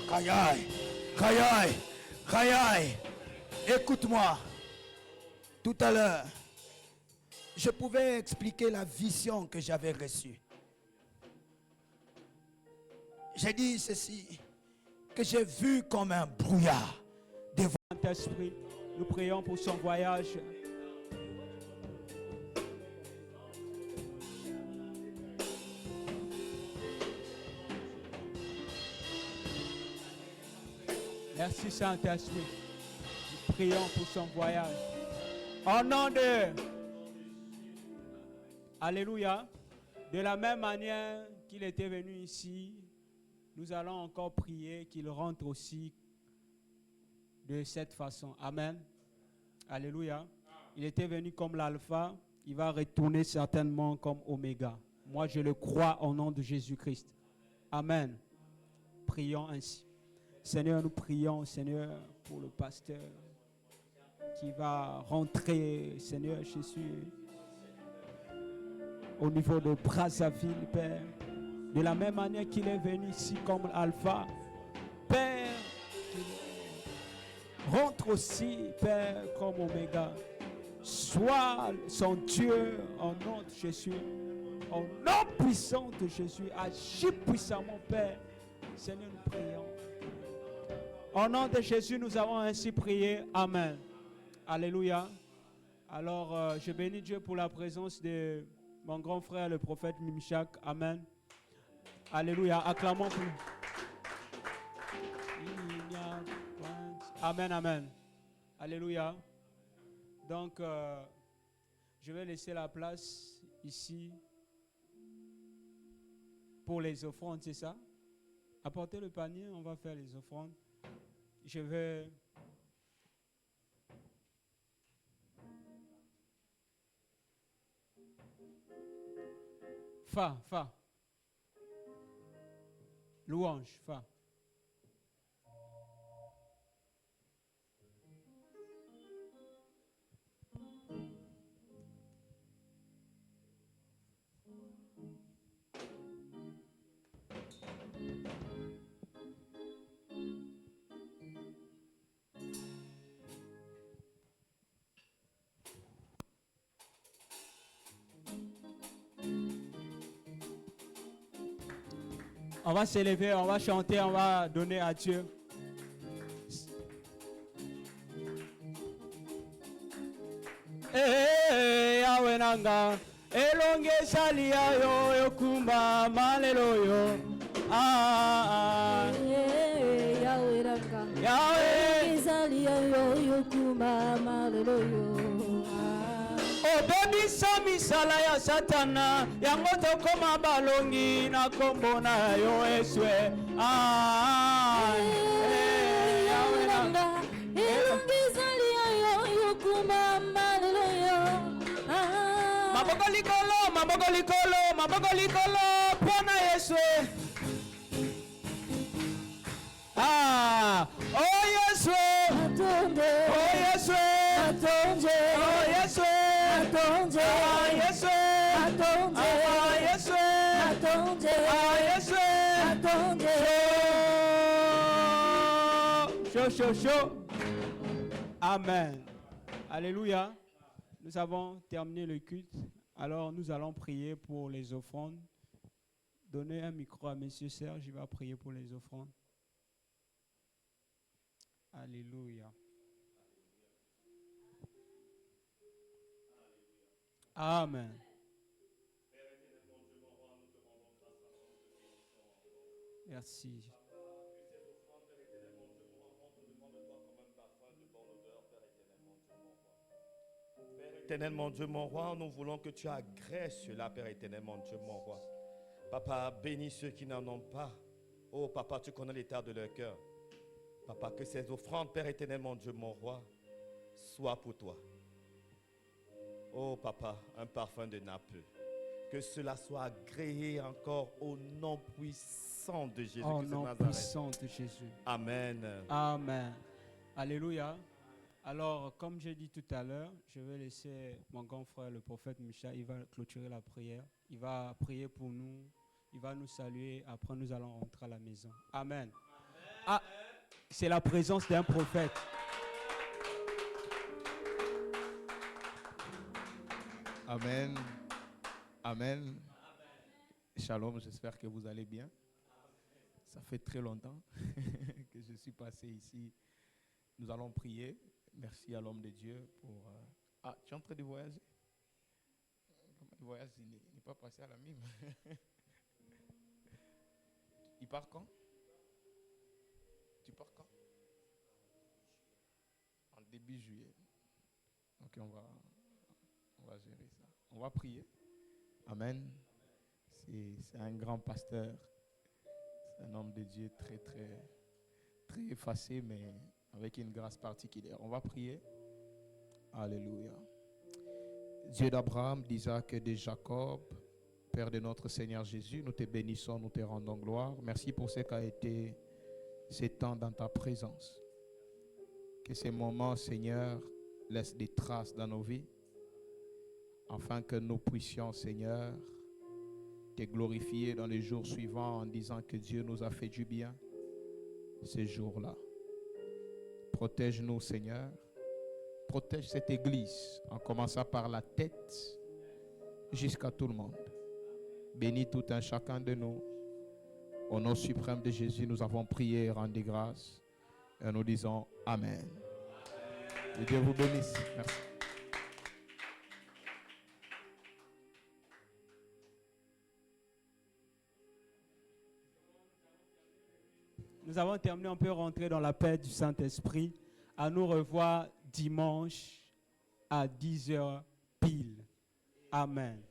Kayai, Kayai, Kayai. Écoute-moi. Tout à l'heure, je pouvais expliquer la vision que j'avais reçue. J'ai dit ceci, que j'ai vu comme un brouillard. Saint-Esprit, nous prions pour son voyage. Merci Saint-Esprit. Nous prions pour son voyage. Au nom de... Alléluia. De la même manière qu'il était venu ici, nous allons encore prier qu'il rentre aussi de cette façon. Amen. Alléluia. Il était venu comme l'alpha, il va retourner certainement comme oméga. Moi, je le crois au nom de Jésus-Christ. Amen. Prions ainsi. Seigneur, nous prions, Seigneur, pour le pasteur qui va rentrer, Seigneur Jésus, au niveau de Brazzaville, Père. De la même manière qu'il est venu ici comme alpha, Père, rentre aussi, Père, comme oméga. Sois son Dieu au nom de Jésus. Au nom puissant de Jésus, agis puissamment, Père. Seigneur, nous prions. Au nom de Jésus, nous avons ainsi prié. Amen. Alléluia. Alors, je bénis Dieu pour la présence de mon grand frère, le prophète Mimshak. Amen. Alléluia. Acclamons pour lui. Amen, amen. Alléluia. Donc, je vais laisser la place ici pour les offrandes, c'est ça? Apportez le panier, on va faire les offrandes. Je vais Fa, fa. Louange, fa. On va s'élever, on va chanter, on va donner à Dieu. Yahweh nanga, elonge shalia yo yokumba malelo yo. Yahweh nanga, Yahweh ezalia yo yokumba malelo yo. obebisa misala ya satana yango tokoma balongi na kombo na yo eswe. Yahweh nanga, elonge ezalia yo yokumba malelo yo. Maboko likolo, maboko likolo, maboko likolo pona Yesu. Oh Yesu, Atonde, oh Yesu, atonde, oh Yesu, atonde, Yesu, atonde, Yesu, atonde, Yesu, atonde. Chaud, chaud, chaud. Amen. Alléluia. Nous avons terminé le culte. Alors nous allons prier pour les offrandes. Donnez un micro à Monsieur Serge, il va prier pour les offrandes. Alléluia. Amen. Merci. Éternel, mon Dieu, mon roi, nous voulons que tu agrèges cela, Père éternel, mon Dieu, mon roi. Papa, bénis ceux qui n'en ont pas. Oh, Papa, tu connais l'état de leur cœur. Papa, que ces offrandes, Père éternel, mon Dieu, mon roi, soient pour toi. Oh, Papa, un parfum de nappe. Que cela soit agréé encore au nom puissant de Jésus. Au nom puissant de Jésus. Amen. Amen. Alléluia. Alors, comme j'ai dit tout à l'heure, je vais laisser mon grand frère, le prophète Micha, il va clôturer la prière. Il va prier pour nous. Il va nous saluer. Après, nous allons rentrer à la maison. Amen. Ah, c'est la présence d'un prophète. Amen. Amen. Shalom, j'espère que vous allez bien. Ça fait très longtemps que je suis passé ici. Nous allons prier. Merci à l'homme de Dieu pour... Ah, tu es en train de voyager? Le voyage, il n'est pas passé à la mime. Il part quand? Tu pars quand? En début juillet. Ok, on va gérer ça. On va prier. Amen. C'est un grand pasteur. C'est un homme de Dieu très, très, très effacé, mais avec une grâce particulière. On va prier. Alléluia. Dieu d'Abraham, d'Isaac et de Jacob, Père de notre Seigneur Jésus, nous te bénissons, nous te rendons gloire. Merci pour ce qu'a été ces temps dans ta présence. Que ces moments, Seigneur, laissent des traces dans nos vies, afin que nous puissions, Seigneur, te glorifier dans les jours suivants en disant que Dieu nous a fait du bien ces jours-là. Protège-nous, Seigneur. Protège cette église, en commençant par la tête jusqu'à tout le monde. Bénis tout un chacun de nous. Au nom suprême de Jésus, nous avons prié et rendu grâce. Et nous disons Amen. Que Dieu vous bénisse. Merci. Nous avons terminé, on peut rentrer dans la paix du Saint-Esprit. À nous revoir dimanche à 10h pile. Amen.